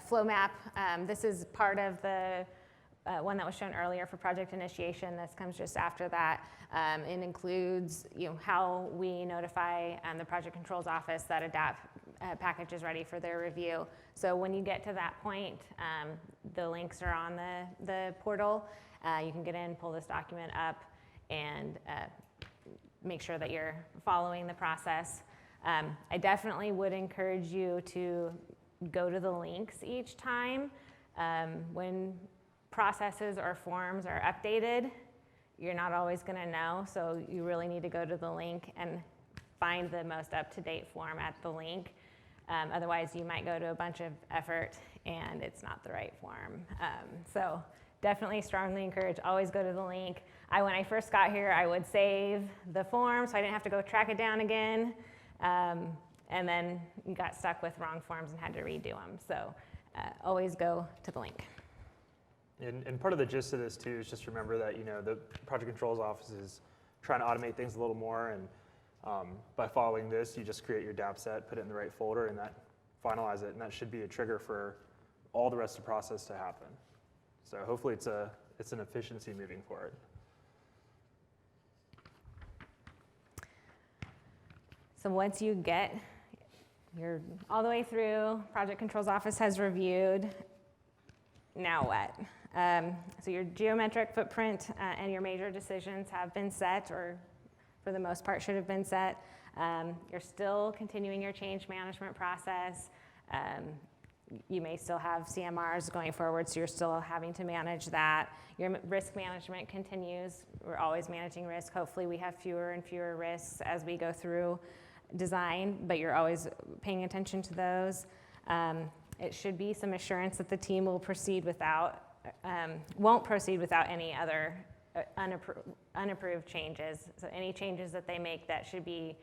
flow map, this is part of the one that was shown earlier for project initiation. This comes just after that. It includes how we notify the project controls office that a DAP package is ready for their review. So when you get to that point, the links are on the portal. You can get in, pull this document up, and make sure that you're following the process. I definitely would encourage you to go to the links each time. When processes or forms are updated, you're not always going to know, so you really need to go to the link and find the most up-to-date form at the link. Otherwise, you might go to a bunch of effort and it's not the right form. So definitely strongly encourage, always go to the link. When I first got here, I would save the form so I didn't have to go track it down again. And then you got stuck with wrong forms and had to redo them. So always go to the link. And part of the gist of this too is just remember that the project controls office is trying to automate things a little more, and by following this, you just create your DAP set, put it in the right folder, and that finalize it, and that should be a trigger for all the rest of the process to happen. So hopefully it's an efficiency moving forward. So once you get, you're all the way through, project controls office has reviewed, now what? So your geometric footprint and your major decisions have been set, or for the most part should have been set. You're still continuing your change management process. You may still have CMRs going forward, so you're still having to manage that. Your risk management continues. We're always managing risk. Hopefully we have fewer and fewer risks as we go through design, but you're always paying attention to those. It should be some assurance that the team will proceed without, won't proceed without any other unapproved changes. So any changes that they make that should be,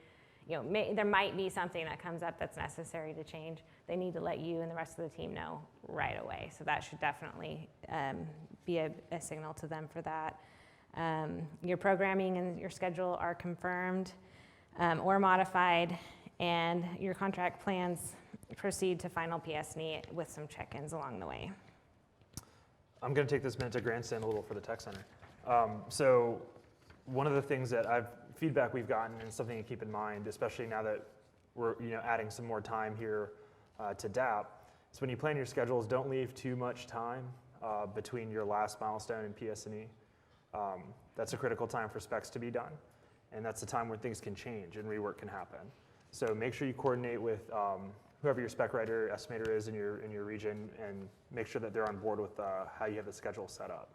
there might be something that comes up that's necessary to change. They need to let you and the rest of the team know right away. So that should definitely be a signal to them for that. Your programming and your schedule are confirmed or modified, and your contract plans proceed to final PS&E with some check-ins along the way. I'm going to take this minute to grandstand a little for the tech center. So one of the things that feedback we've gotten, and something to keep in mind, especially now that we're adding some more time here to DAP, is when you plan your schedules, don't leave too much time between your last milestone and PS&E. That's a critical time for specs to be done, and that's the time where things can change and rework can happen. So make sure you coordinate with whoever your spec writer, estimator is in your region, and make sure that they're on board with how you have the schedule set up.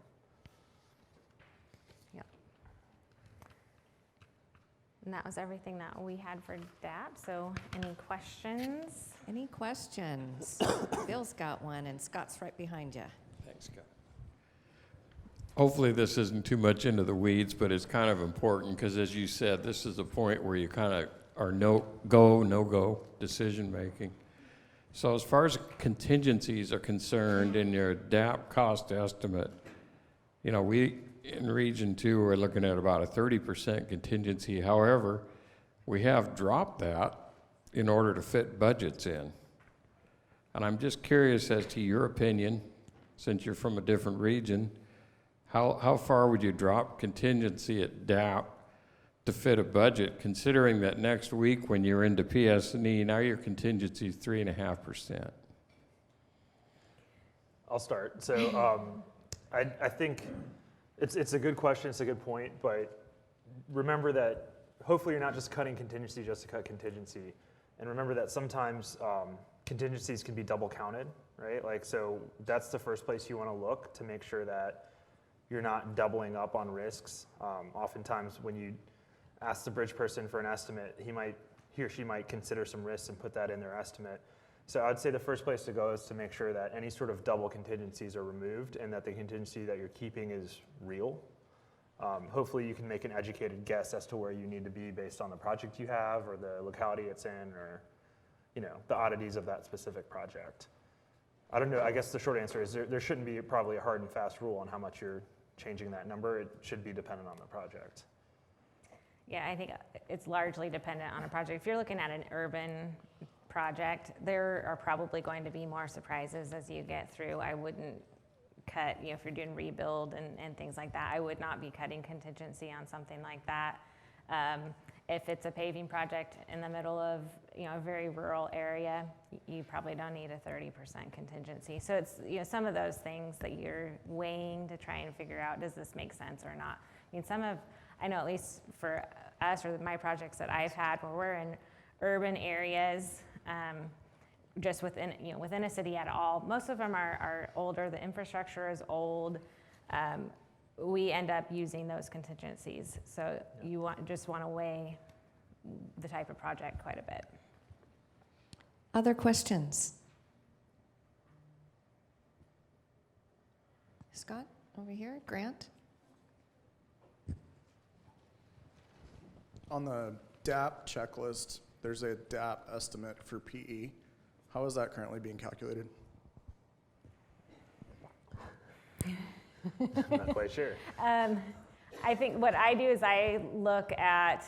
Yep. And that was everything that we had for DAP. So any questions? Any questions? Bill's got one, and Scott's right behind you. Thanks, Scott. Hopefully this isn't too much into the weeds, but it's kind of important because, as you said, this is a point where you kind of are no-go, no-go decision making. So as far as contingencies are concerned in your DAP cost estimate, we in Region 2 are looking at about a 30% contingency. However, we have dropped that in order to fit budgets in. And I'm just curious as to your opinion, since you're from a different region, how far would you drop contingency at DAP to fit a budget, considering that next week when you're into PS&E, now your contingency is 3.5%? I'll start. So I think it's a good question, it's a good point, but remember that hopefully you're not just cutting contingency just to cut contingency. And remember that sometimes contingencies can be double counted, right? So that's the first place you want to look to make sure that you're not doubling up on risks. Oftentimes when you ask the bridge person for an estimate, he or she might consider some risks and put that in their estimate. So I'd say the first place to go is to make sure that any sort of double contingencies are removed and that the contingency that you're keeping is real. Hopefully you can make an educated guess as to where you need to be based on the project you have or the locality it's in or the oddities of that specific project. I don't know, I guess the short answer is there shouldn't be probably a hard and fast rule on how much you're changing that number. It should be dependent on the project. Yeah, I think it's largely dependent on a project. If you're looking at an urban project, there are probably going to be more surprises as you get through. I wouldn't cut, if you're doing rebuild and things like that, I would not be cutting contingency on something like that. If it's a paving project in the middle of a very rural area, you probably don't need a 30% contingency. So it's some of those things that you're weighing to try and figure out, does this make sense or not? I know at least for us or my projects that I've had where we're in urban areas, just within a city at all, most of them are older, the infrastructure is old. We end up using those contingencies. So you just want to weigh the type of project quite a bit. Other questions? Scott, over here. Grant? On the DAP checklist, there's a DAP estimate for PE. How is that currently being calculated? I'm not quite sure. I think what I do is I look at,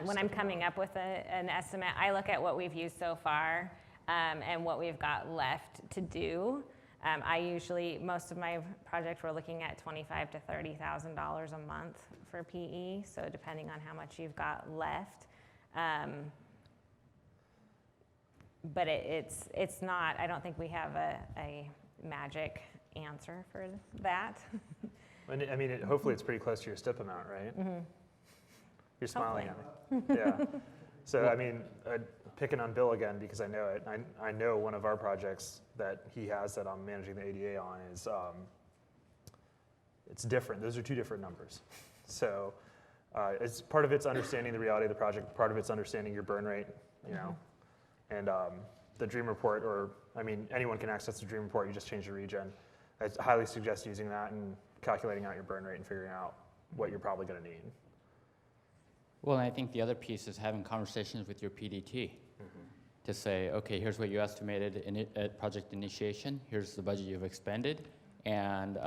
when I'm coming up with an estimate, I look at what we've used so far and what we've got left to do. Most of my projects, we're looking at $25,000 to $30,000 a month for PE, so depending on how much you've got left. but it's not, I don't think we have a magic answer for that. And I mean, hopefully it's pretty close to your STIP amount, right? Mm-hmm. You're smiling at me. Yeah. So, I mean, picking on Bill again because I know it. I know one of our projects that he has that I'm managing the ADA on is, it's different. Those are two different numbers. So, it's part of it's understanding the reality of the project, part of it's understanding your burn rate, you know, and the dream report, or, I mean, anyone can access the dream report, you just change the regen. I highly suggest using that and calculating out your burn rate and figuring out what you're probably going to need. Well, and I think the other piece is having conversations with your PDT to say, okay, here's what you estimated at project initiation, here's the budget you've expended, and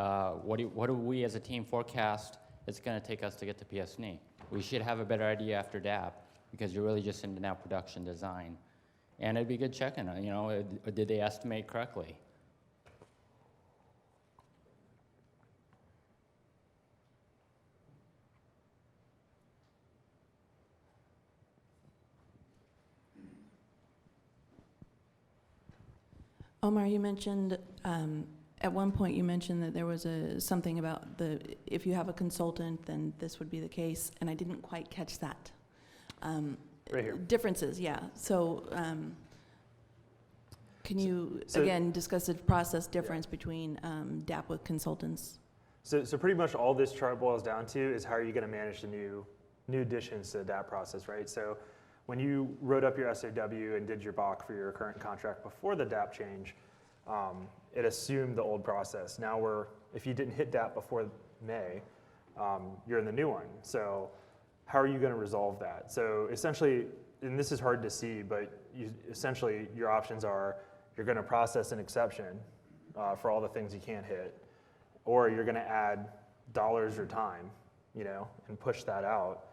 what do we as a team forecast it's going to take us to get to PS&E? We should have a better idea after DAP because you're really just into now production design. And it'd be good checking, you know, did they estimate correctly? Omar, you mentioned, at one point you mentioned that there was something about if you have a consultant, then this would be the case, and I didn't quite catch that. Right here. Differences, yeah. So, can you, so again, discuss the process difference between DAP with consultants? So pretty much all this chart boils down to is how are you going to manage the new additions to the DAP process, right? So when you wrote up your SOW and did your BOC for your current contract before the DAP change, it assumed the old process. Now if you didn't hit DAP before May, you're in the new one. So how are you going to resolve that? So essentially, and this is hard to see, but essentially your options are you're going to process an exception for all the things you can't hit, or you're going to add dollars or time, you know, and push that out,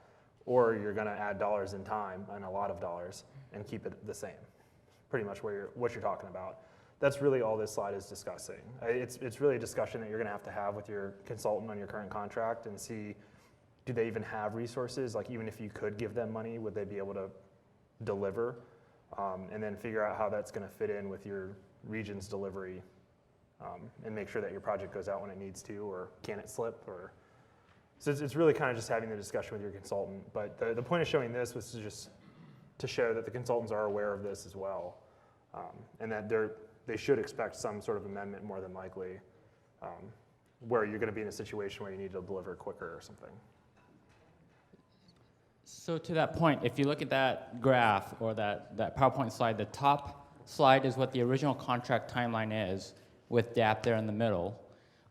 or you're going to add dollars and time and a lot of dollars and keep it the same. Pretty much what you're talking about. That's really all this slide is discussing. It's really a discussion that you're going to have with your consultant on your current contract and see, do they even have resources? Like even if you could give them money, would they be able to deliver? And then figure out how that's going to fit in with your region's delivery and make sure that your project goes out when it needs to, or can it slip? So it's really kind of just having the discussion with your consultant. But the point of showing this was just to show that the consultants are aware of this as well, and that they should expect some sort of amendment more than likely, where you're going to be in a situation where you need to deliver quicker or something. So to that point, if you look at that graph or that PowerPoint slide, the top slide is what the original contract timeline is with DAP there in the middle.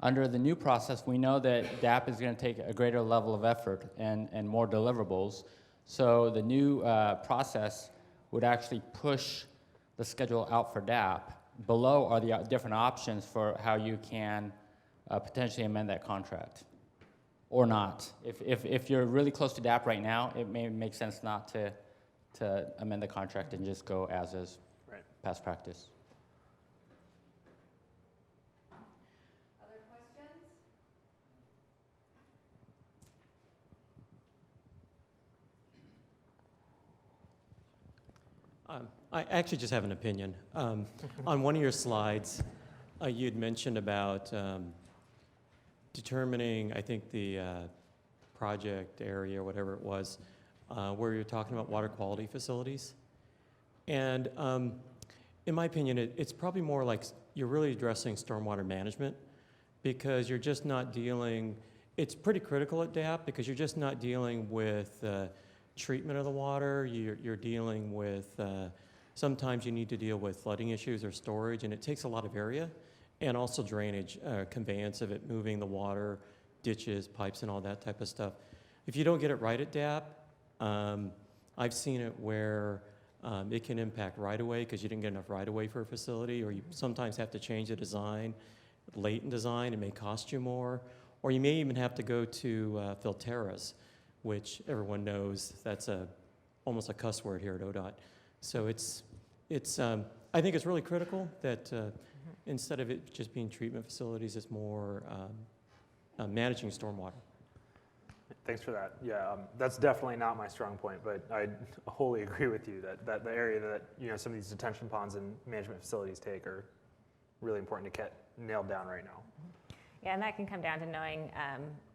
Under the new process, we know that DAP is going to take a greater level of effort and more deliverables. So the new process would actually push the schedule out for DAP. Below are the different options for how you can potentially amend that contract or not. If you're really close to DAP right now, it may make sense not to amend the contract and just go as is, Right. past practice. Other questions? I actually just have an opinion. On one of your slides, you had mentioned about determining, I think, the project area or whatever it was, where you're talking about water quality facilities. And in my opinion, it's probably more like you're really addressing stormwater management, because you're just not dealing, it's pretty critical at DAP because you're just not dealing with treatment of the water. You're dealing with, sometimes you need to deal with flooding issues or storage, and it takes a lot of area, and also drainage, conveyance of it, moving the water, ditches, pipes, and all that type of stuff. If you don't get it right at DAP, I've seen it where it can impact right-of-way because you didn't get enough right-of-way for a facility, or you sometimes have to change the design, late in design, it may cost you more, or you may even have to go to filteras, which everyone knows that's almost a cuss word here at ODOT. So I think it's really critical that instead of it just being treatment facilities, it's more managing stormwater. Thanks for that. Yeah, that's definitely not my strong point, but I wholly agree with you that the area that some of these detention ponds and management facilities take are really important to get nailed down right now. Yeah, and that can come down to knowing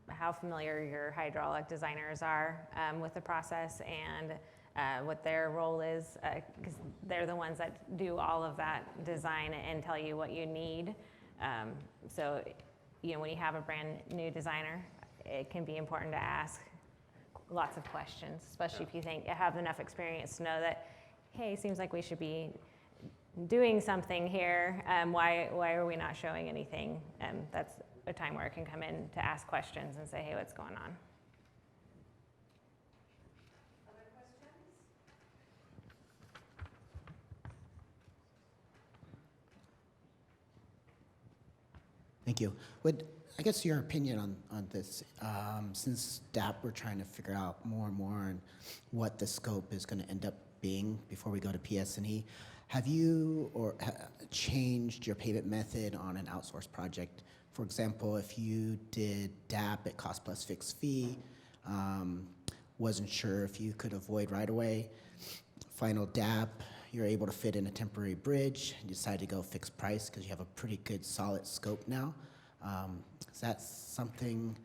how familiar your hydraulic designers are with the process and what their role is, because they're the ones that do all of that design and tell you what you need. So, when you have a brand new designer, it can be important to ask lots of questions, especially if you have enough experience to know that, hey, it seems like we should be doing something here. Why are we not showing anything? That's a time where I can come in to ask questions and say, hey, what's going on? Other questions? Thank you. I guess your opinion on this, since DAP, we're trying to figure out more and more on what the scope is going to end up being before we go to PS&E. Have you changed your payment method on an outsourced project? For example, if you did DAP at cost plus fixed fee, wasn't sure if you could avoid right away. Final DAP, you're able to fit in a temporary bridge, and you decide to go fixed price because you have a pretty good solid scope now. Is that something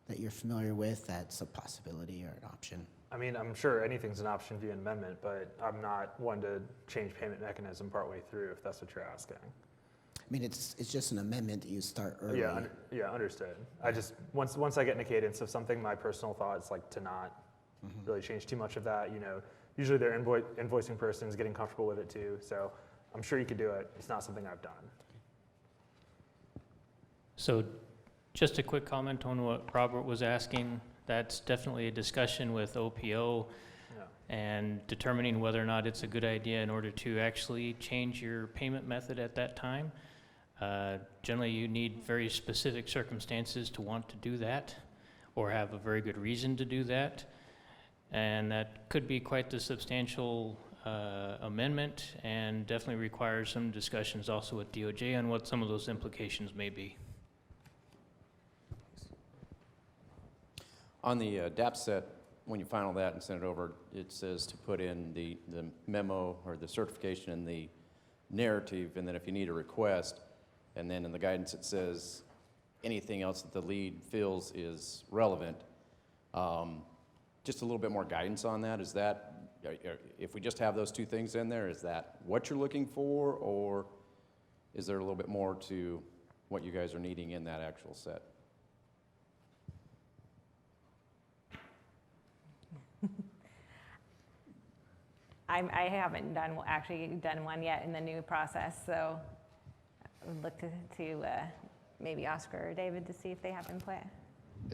that you're familiar with that's a possibility or an option? I mean, I'm sure anything's an option via amendment, but I'm not one to change payment mechanism partway through, if that's what you're asking. I mean, it's just an amendment that you start early. Yeah, understood. I just, once I get in a cadence of something, my personal thought is like to not really change too much of that. Usually their invoicing person is getting comfortable with it too, so I'm sure you could do it. It's not something I've done. So just a quick comment on what Robert was asking. That's definitely a discussion with OPO and determining whether or not it's a good idea in order to actually change your payment method at that time. Generally, you need very specific circumstances to want to do that or have a very good reason to do that. And that could be quite the substantial amendment and definitely requires some discussions also with DOJ on what some of those implications may be. On the DAP set, when you final that and send it over, it says to put in the memo or the certification in the narrative, and then if you need a request, and then in the guidance it says anything else that the lead feels is relevant. Just a little bit more guidance on that. Is that, if we just have those two things in there, is that what you're looking for, or is there a little bit more to what you guys are needing in that actual set? I haven't actually done one yet in the new process, so I would look to maybe Oscar or David to see if they have input.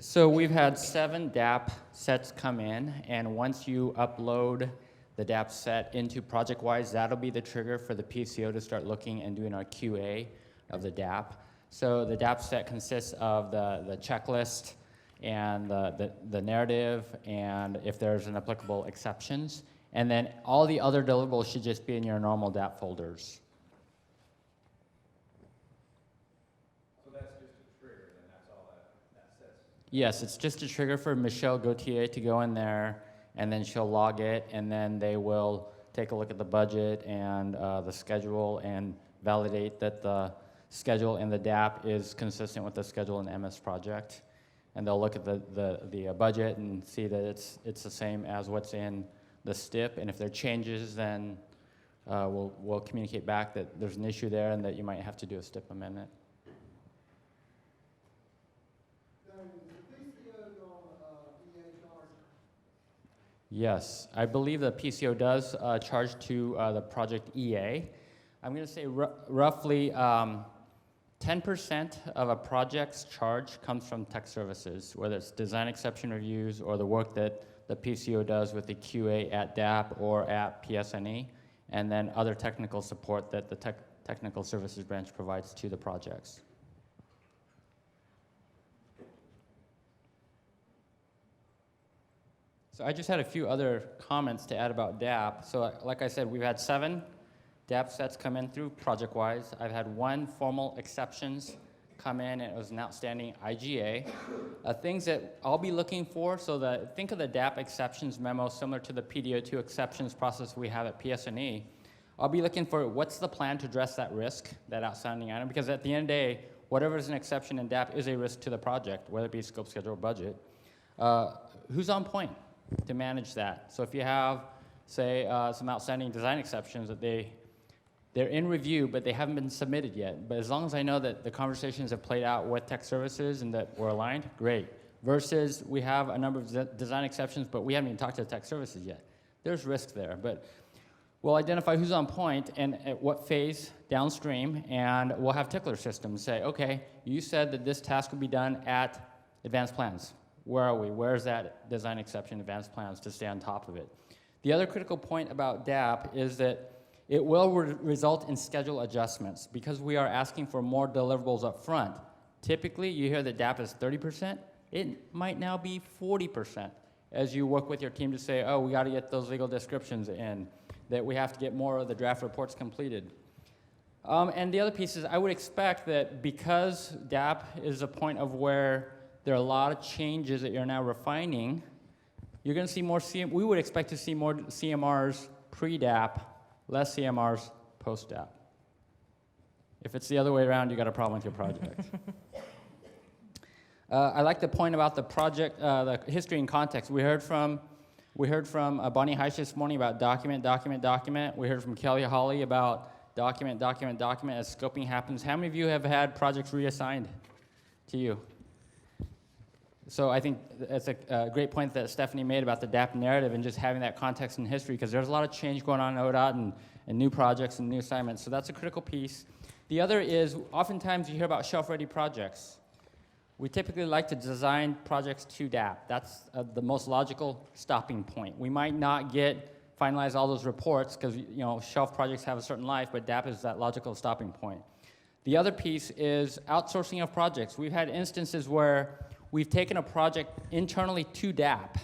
So we've had 7 DAP sets come in, and once you upload the DAP set into ProjectWise, that'll be the trigger for the PCO to start looking and doing our QA of the DAP. So the DAP set consists of the checklist and the narrative, and if there's an applicable exceptions. And then all the other deliverables should just be in your normal DAP folders. So that's just a trigger, then that's all that says? Yes, it's just a trigger for Michelle Gauthier to go in there, and then she'll log it, and then they will take a look at the budget and the schedule and validate that the schedule in the DAP is consistent with the schedule in the MS project. And they'll look at the budget and see that it's the same as what's in the STIP, and if there are changes, then we'll communicate back that there's an issue there and that you might have to do a STIP amendment. Yes, I believe the PCO does charge to the project EA. I'm going to say roughly 10% of a project's charge comes from tech services, whether it's design exception reviews or the work that the PCO does with the QA at DAP or at PS&E, and then other technical support that the technical services branch provides to the projects. So I just had a few other comments to add about DAP. So like I said, we've had 7 DAP sets come in through ProjectWise. I've had 1 formal exceptions come in and it was an outstanding IGA. Things that I'll be looking for, so that think of the DAP exceptions memo similar to the PDO2 exceptions process we have at PS&E. I'll be looking for what's the plan to address that risk, that outstanding item, because at the end of the day, whatever is an exception in DAP is a risk to the project, whether it be scope, schedule, or budget. Who's on point to manage that? So if you have, say, some outstanding design exceptions that they're in review, but they haven't been submitted yet. But as long as I know that the conversations have played out with tech services and that we're aligned, great. Versus we have a number of design exceptions, but we haven't even talked to the tech services yet. There's risk there, but we'll identify who's on point and at what phase downstream, and we'll have tickler systems say, okay, you said that this task would be done at advanced plans. Where are we? Where's that design exception advanced plans to stay on top of it? The other critical point about DAP is that it will result in schedule adjustments because we are asking for more deliverables up front. Typically, you hear that DAP is 30%. It might now be 40% as you work with your team to say, oh, we got to get those legal descriptions in, that we have to get more of the draft reports completed. And the other piece is I would expect that because DAP is a point of where there are a lot of changes that you're now refining, you're going to see more we would expect to see more CMRs pre-DAP, less CMRs post-DAP. If it's the other way around, you got a problem with your project. I like the point about the project, the history and context. We heard from Bonnie Heisch this morning about document. We heard from Kelly Hawley about document as scoping happens. How many of you have had projects reassigned to you? So I think that's a great point that Stephanie made about the DAP narrative and just having that context and history, because there's a lot of change going on in ODOT and new projects and new assignments. So that's a critical piece. The other is oftentimes you hear about shelf-ready projects. We typically like to design projects to DAP. That's the most logical stopping point. We might not finalize all those reports because shelf projects have a certain life, but DAP is that logical stopping point. The other piece is outsourcing of projects. We've had instances where we've taken a project internally to DAP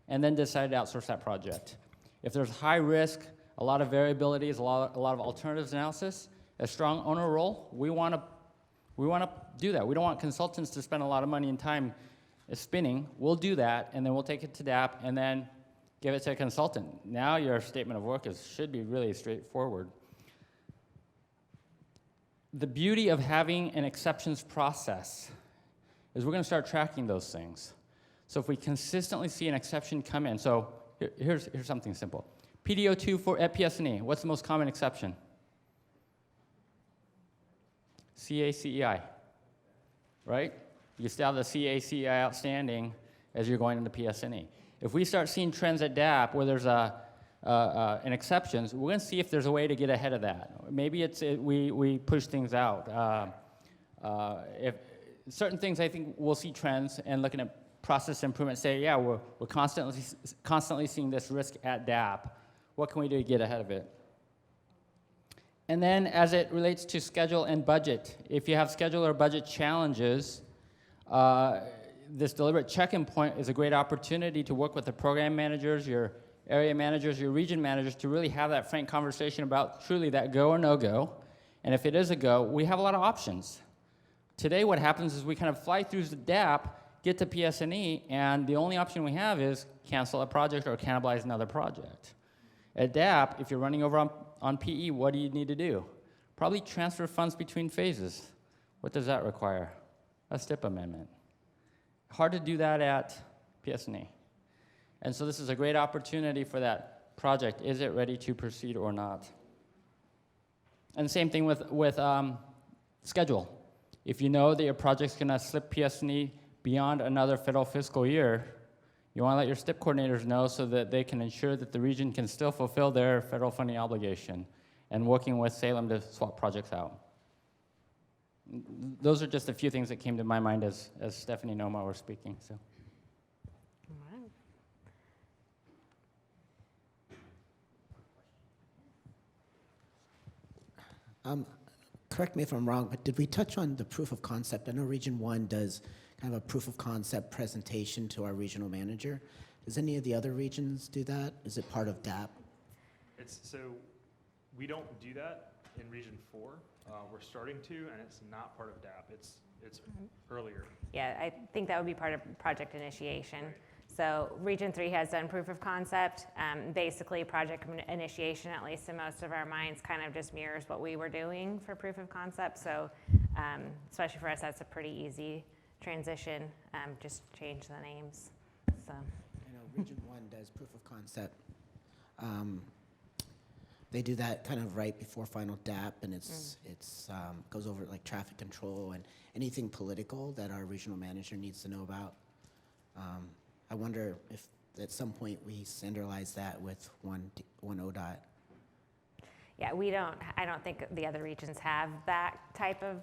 and then decided to outsource that project. If there's high risk, a lot of variabilities, a lot of alternatives analysis, a strong owner role, we want to do that. We don't want consultants to spend a lot of money and time spinning. We'll do that, and then we'll take it to DAP and then give it to a consultant. Now your statement of work should be really straightforward. The beauty of having an exceptions process is we're going to start tracking those things. So if we consistently see an exception come in, so here's something simple. PDO2 at PS&E, what's the most common exception? CA/CEI, right? You still have the CA/CEI outstanding as you're going into PS&E. If we start seeing trends at DAP where there's an exceptions, we're going to see if there's a way to get ahead of that. Maybe we push things out. If certain things, I think we'll see trends and looking at process improvement, say, yeah, we're constantly seeing this risk at DAP. What can we do to get ahead of it? And then as it relates to schedule and budget, if you have schedule or budget challenges, this deliberate check-in point is a great opportunity to work with the program managers, your area managers, your region managers to really have that frank conversation about truly that go or no go. And if it is a go, we have a lot of options. Today what happens is we kind of fly through the DAP, get to PS&E, and the only option we have is cancel a project or cannibalize another project. At DAP, if you're running over on PE, what do you need to do? Probably transfer funds between phases. What does that require? A STIP amendment. Hard to do that at PS&E. And so this is a great opportunity for that project. Is it ready to proceed or not? And the same thing with schedule. If you know that your project's going to slip PS&E beyond another federal fiscal year, you want to let your STIP coordinators know so that they can ensure that the region can still fulfill their federal funding obligation and working with Salem to swap projects out. Those are just a few things that came to my mind as Stephanie and Omar were speaking. So. Correct me if I'm wrong, but did we touch on the proof of concept? I know Region 1 does kind of a proof of concept presentation to our regional manager. Does any of the other regions do that? Is it part of DAP? So we don't do that in Region 4. We're starting to, and it's not part of DAP. It's earlier. Yeah, I think that would be part of project initiation. So Region 3 has done proof of concept. Basically, project initiation, at least in most of our minds, kind of just mirrors what we were doing for proof of concept. So especially for us, that's a pretty easy transition. Just change the names. So. I know Region 1 does proof of concept. They do that kind of right before final DAP, and it's goes over like traffic control and anything political that our regional manager needs to know about. I wonder if at some point we standardize that with one ODOT. Yeah, I don't think the other regions have that type of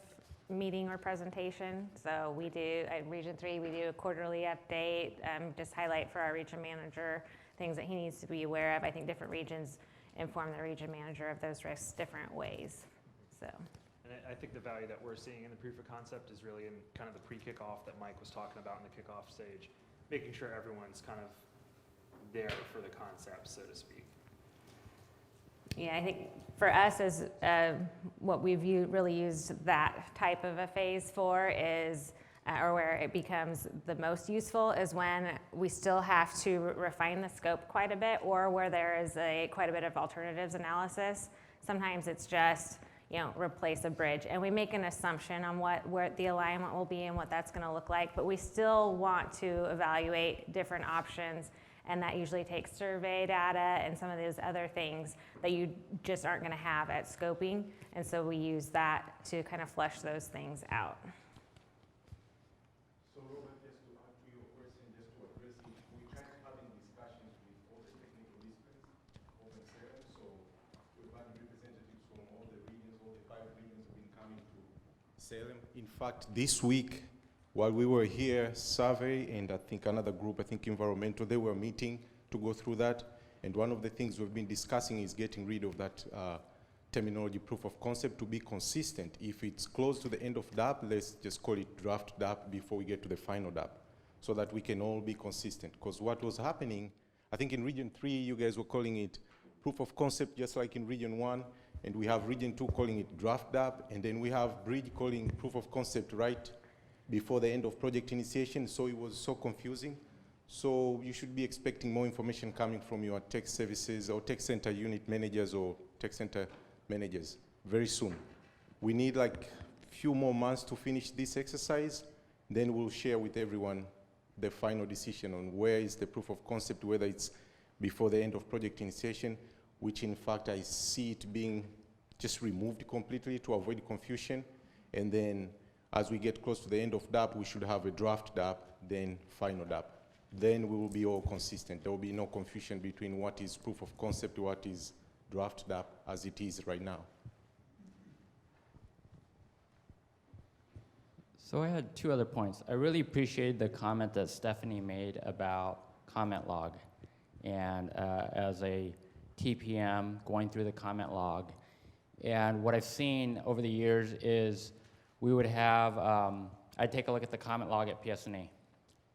meeting or presentation. So we do, at Region 3, we do a quarterly update, just highlight for our region manager things that he needs to be aware of. I think different regions inform the region manager of those risks different ways. So. And I think the value that we're seeing in the proof of concept is really in kind of the pre-kickoff that Mike was talking about in the kickoff stage, making sure everyone's kind of there for the concept, so to speak. Yeah, I think for us, as what we've really used that type of a phase for is, or where it becomes the most useful, is when we still have to refine the scope quite a bit, or where there is quite a bit of alternatives analysis. Sometimes it's just, replace a bridge, and we make an assumption on where the alignment will be and what that's going to look like, but we still want to evaluate different options, and that usually takes survey data and some of those other things that you just aren't going to have at scoping, and so we use that to kind of flesh those things out. So Robert, just to add to your question, just to address it, we tried having discussions with all the technical disciplines, open seven, so we've had representatives from all the regions, all the 5 regions have been coming to Salem. In fact, this week, while we were here, survey and I think another group, I think environmental, they were meeting to go through that. And one of the things we've been discussing is getting rid of that terminology proof of concept to be consistent. If it's close to the end of DAP, let's just call it draft DAP before we get to the final DAP, so that we can all be consistent. Because what was happening, I think in Region 3, you guys were calling it proof of concept, just like in Region 1, and we have Region 2 calling it draft DAP, and then we have Bridge calling proof of concept right before the end of project initiation, so it was so confusing. So you should be expecting more information coming from your tech services or tech center unit managers or tech center managers very soon. We need like a few more months to finish this exercise, then we'll share with everyone the final decision on where is the proof of concept, whether it's before the end of project initiation, which in fact I see it being just removed completely to avoid confusion, and then as we get close to the end of DAP, we should have a draft DAP, then final DAP. Then we will be all consistent. There will be no confusion between what is proof of concept, what is draft DAP, as it is right now. So I had 2 other points. I really appreciated the comment that Stephanie made about comment log. And as a TPM going through the comment log. And what I've seen over the years is we would have, I'd take a look at the comment log at PS&E.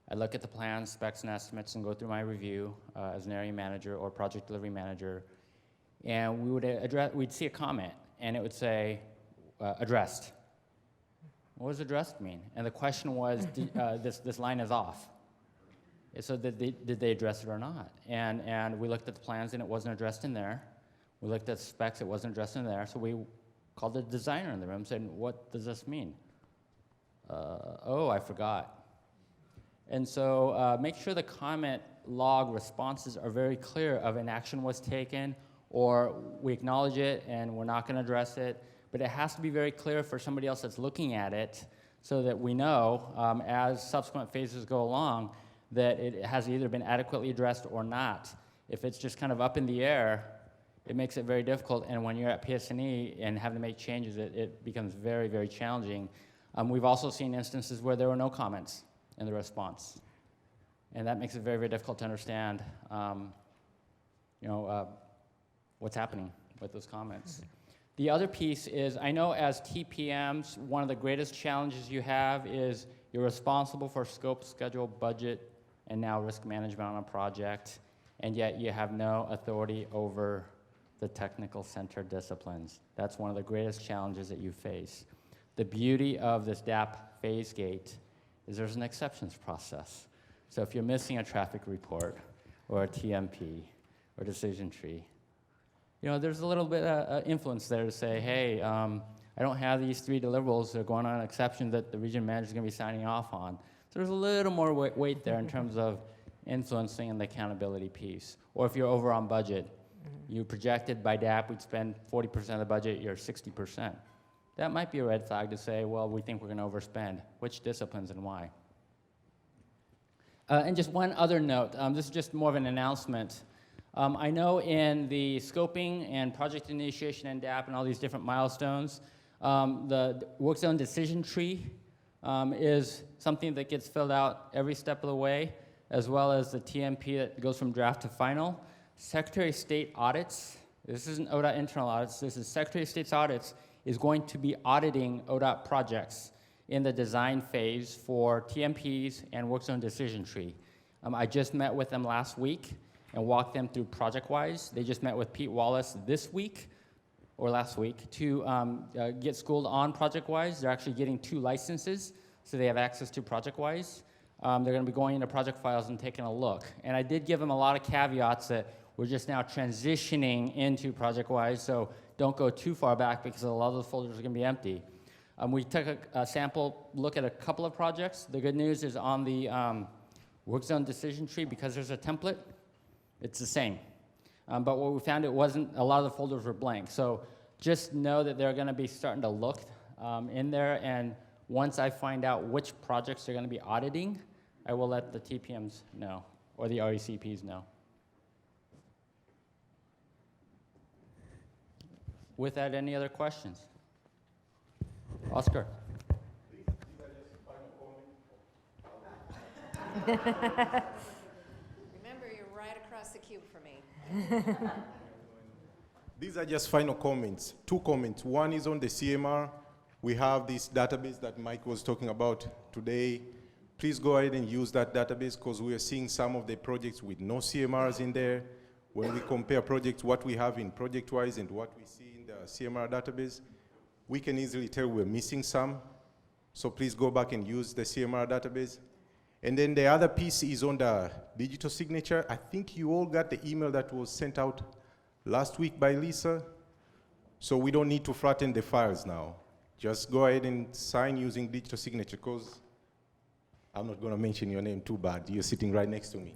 I'd look at the plans, specs, and estimates and go through my review as an area manager or project delivery manager. And we would we'd see a comment, and it would say, addressed. What does addressed mean? And the question was, this line is off. So did they address it or not? And we looked at the plans, and it wasn't addressed in there. We looked at specs, it wasn't addressed in there. So we called the designer in the room, saying, what does this mean? Oh, I forgot. And so make sure the comment log responses are very clear of an action was taken, or we acknowledge it and we're not going to address it, but it has to be very clear for somebody else that's looking at it so that we know as subsequent phases go along that it has either been adequately addressed or not. If it's just kind of up in the air, it makes it very difficult, and when you're at PS&E and having to make changes, it becomes very, very challenging. We've also seen instances where there were no comments in the response, and that makes it very, very difficult to understand what's happening with those comments. The other piece is, I know as TPMs, one of the greatest challenges you have is you're responsible for scope, schedule, budget, and now risk management on a project, and yet you have no authority over the technical center disciplines. That's one of the greatest challenges that you face. The beauty of this DAP phase gate is there's an exceptions process. So if you're missing a traffic report or a TMP or decision tree, you know, there's a little bit of influence there to say, hey, I don't have these 3 deliverables that are going on an exception that the region manager is going to be signing off on. So there's a little more weight there in terms of influencing and the accountability piece. Or if you're over on budget, you projected by DAP we'd spend 40% of the budget, you're 60%. That might be a red flag to say, well, we think we're going to overspend. Which disciplines and why? And just one other note, this is just more of an announcement. I know in the scoping and project initiation and DAP and all these different milestones, the work zone decision tree is something that gets filled out every step of the way, as well as the TMP that goes from draft to final. Secretary of State audits, this isn't ODOT internal audits, this is Secretary of State's audits, is going to be auditing ODOT projects in the design phase for TMPs and work zone decision tree. I just met with them last week and walked them through ProjectWise. They just met with Pete Wallace this week, or last week, to get schooled on ProjectWise. They're actually getting 2 licenses, so they have access to ProjectWise. They're going to be going into project files and taking a look. And I did give them a lot of caveats that we're just now transitioning into ProjectWise, so don't go too far back because a lot of those folders are going to be empty. We took a sample look at a couple of projects. The good news is on the work zone decision tree, because there's a template, it's the same. But what we found, it wasn't, a lot of the folders were blank. So just know that they're going to be starting to look in there, and once I find out which projects they're going to be auditing, I will let the TPMs know, or the RECPs know. With that, any other questions? Oscar. Remember, you're right across the cube for me. These are just final comments, 2 comments. One is on the CMR. We have this database that Mike was talking about today. Please go ahead and use that database, because we are seeing some of the projects with no CMRs in there. When we compare projects, what we have in ProjectWise and what we see in the CMR database, we can easily tell we're missing some. So please go back and use the CMR database. And then the other piece is on the digital signature. I think you all got the email that was sent out last week by Lisa. So we don't need to flatten the files now. Just go ahead and sign using digital signature, because I'm not going to mention your name too bad. You're sitting right next to me.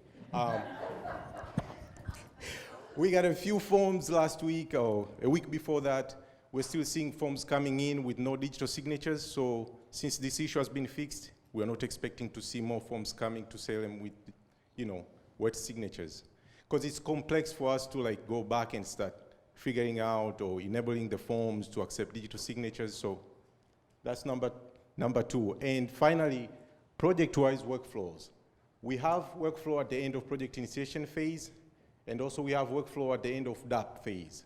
We got a few forms last week, or a week before that. We're still seeing forms coming in with no digital signatures. So since this issue has been fixed, we're not expecting to see more forms coming to sell them with, wet signatures. Because it's complex for us to go back and start figuring out or enabling the forms to accept digital signatures. So that's number 2. And finally, project-wise workflows. We have workflow at the end of project initiation phase, and also we have workflow at the end of DAP phase.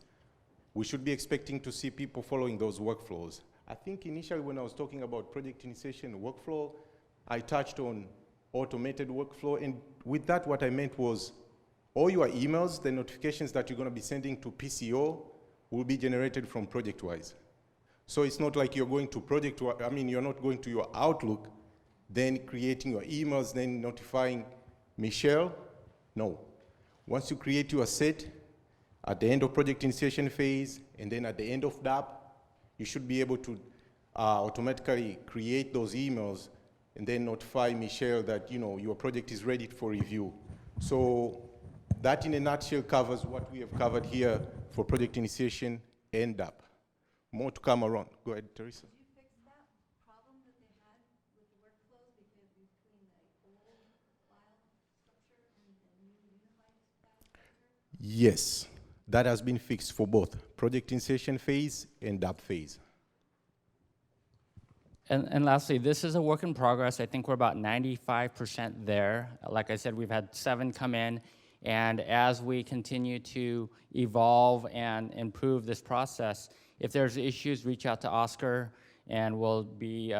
We should be expecting to see people following those workflows. I think initially when I was talking about project initiation workflow, I touched on automated workflow, and with that what I meant was all your emails, the notifications that you're going to be sending to PCO will be generated from ProjectWise. So it's not like you're going to you're not going to your Outlook, then creating your emails, then notifying Michelle. No. Once you create your set, at the end of project initiation phase, and then at the end of DAP, you should be able to automatically create those emails and then notify Michelle that your project is ready for review. So that in a nutshell covers what we have covered here for project initiation and DAP. More to come around. Go ahead, Teresa. Did you fix that problem that they had with the workflows between the old file structure and the new unified file structure? Yes, that has been fixed for both project initiation phase and DAP phase. And lastly, this is a work in progress. I think we're about 95% there. Like I said, we've had 7 come in, and as we continue to evolve and improve this process, if there's issues, reach out to Oscar, and we'll be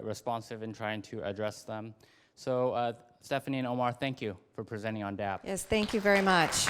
responsive in trying to address them. So Stephanie and Omar, thank you for presenting on DAP. Yes, thank you very much.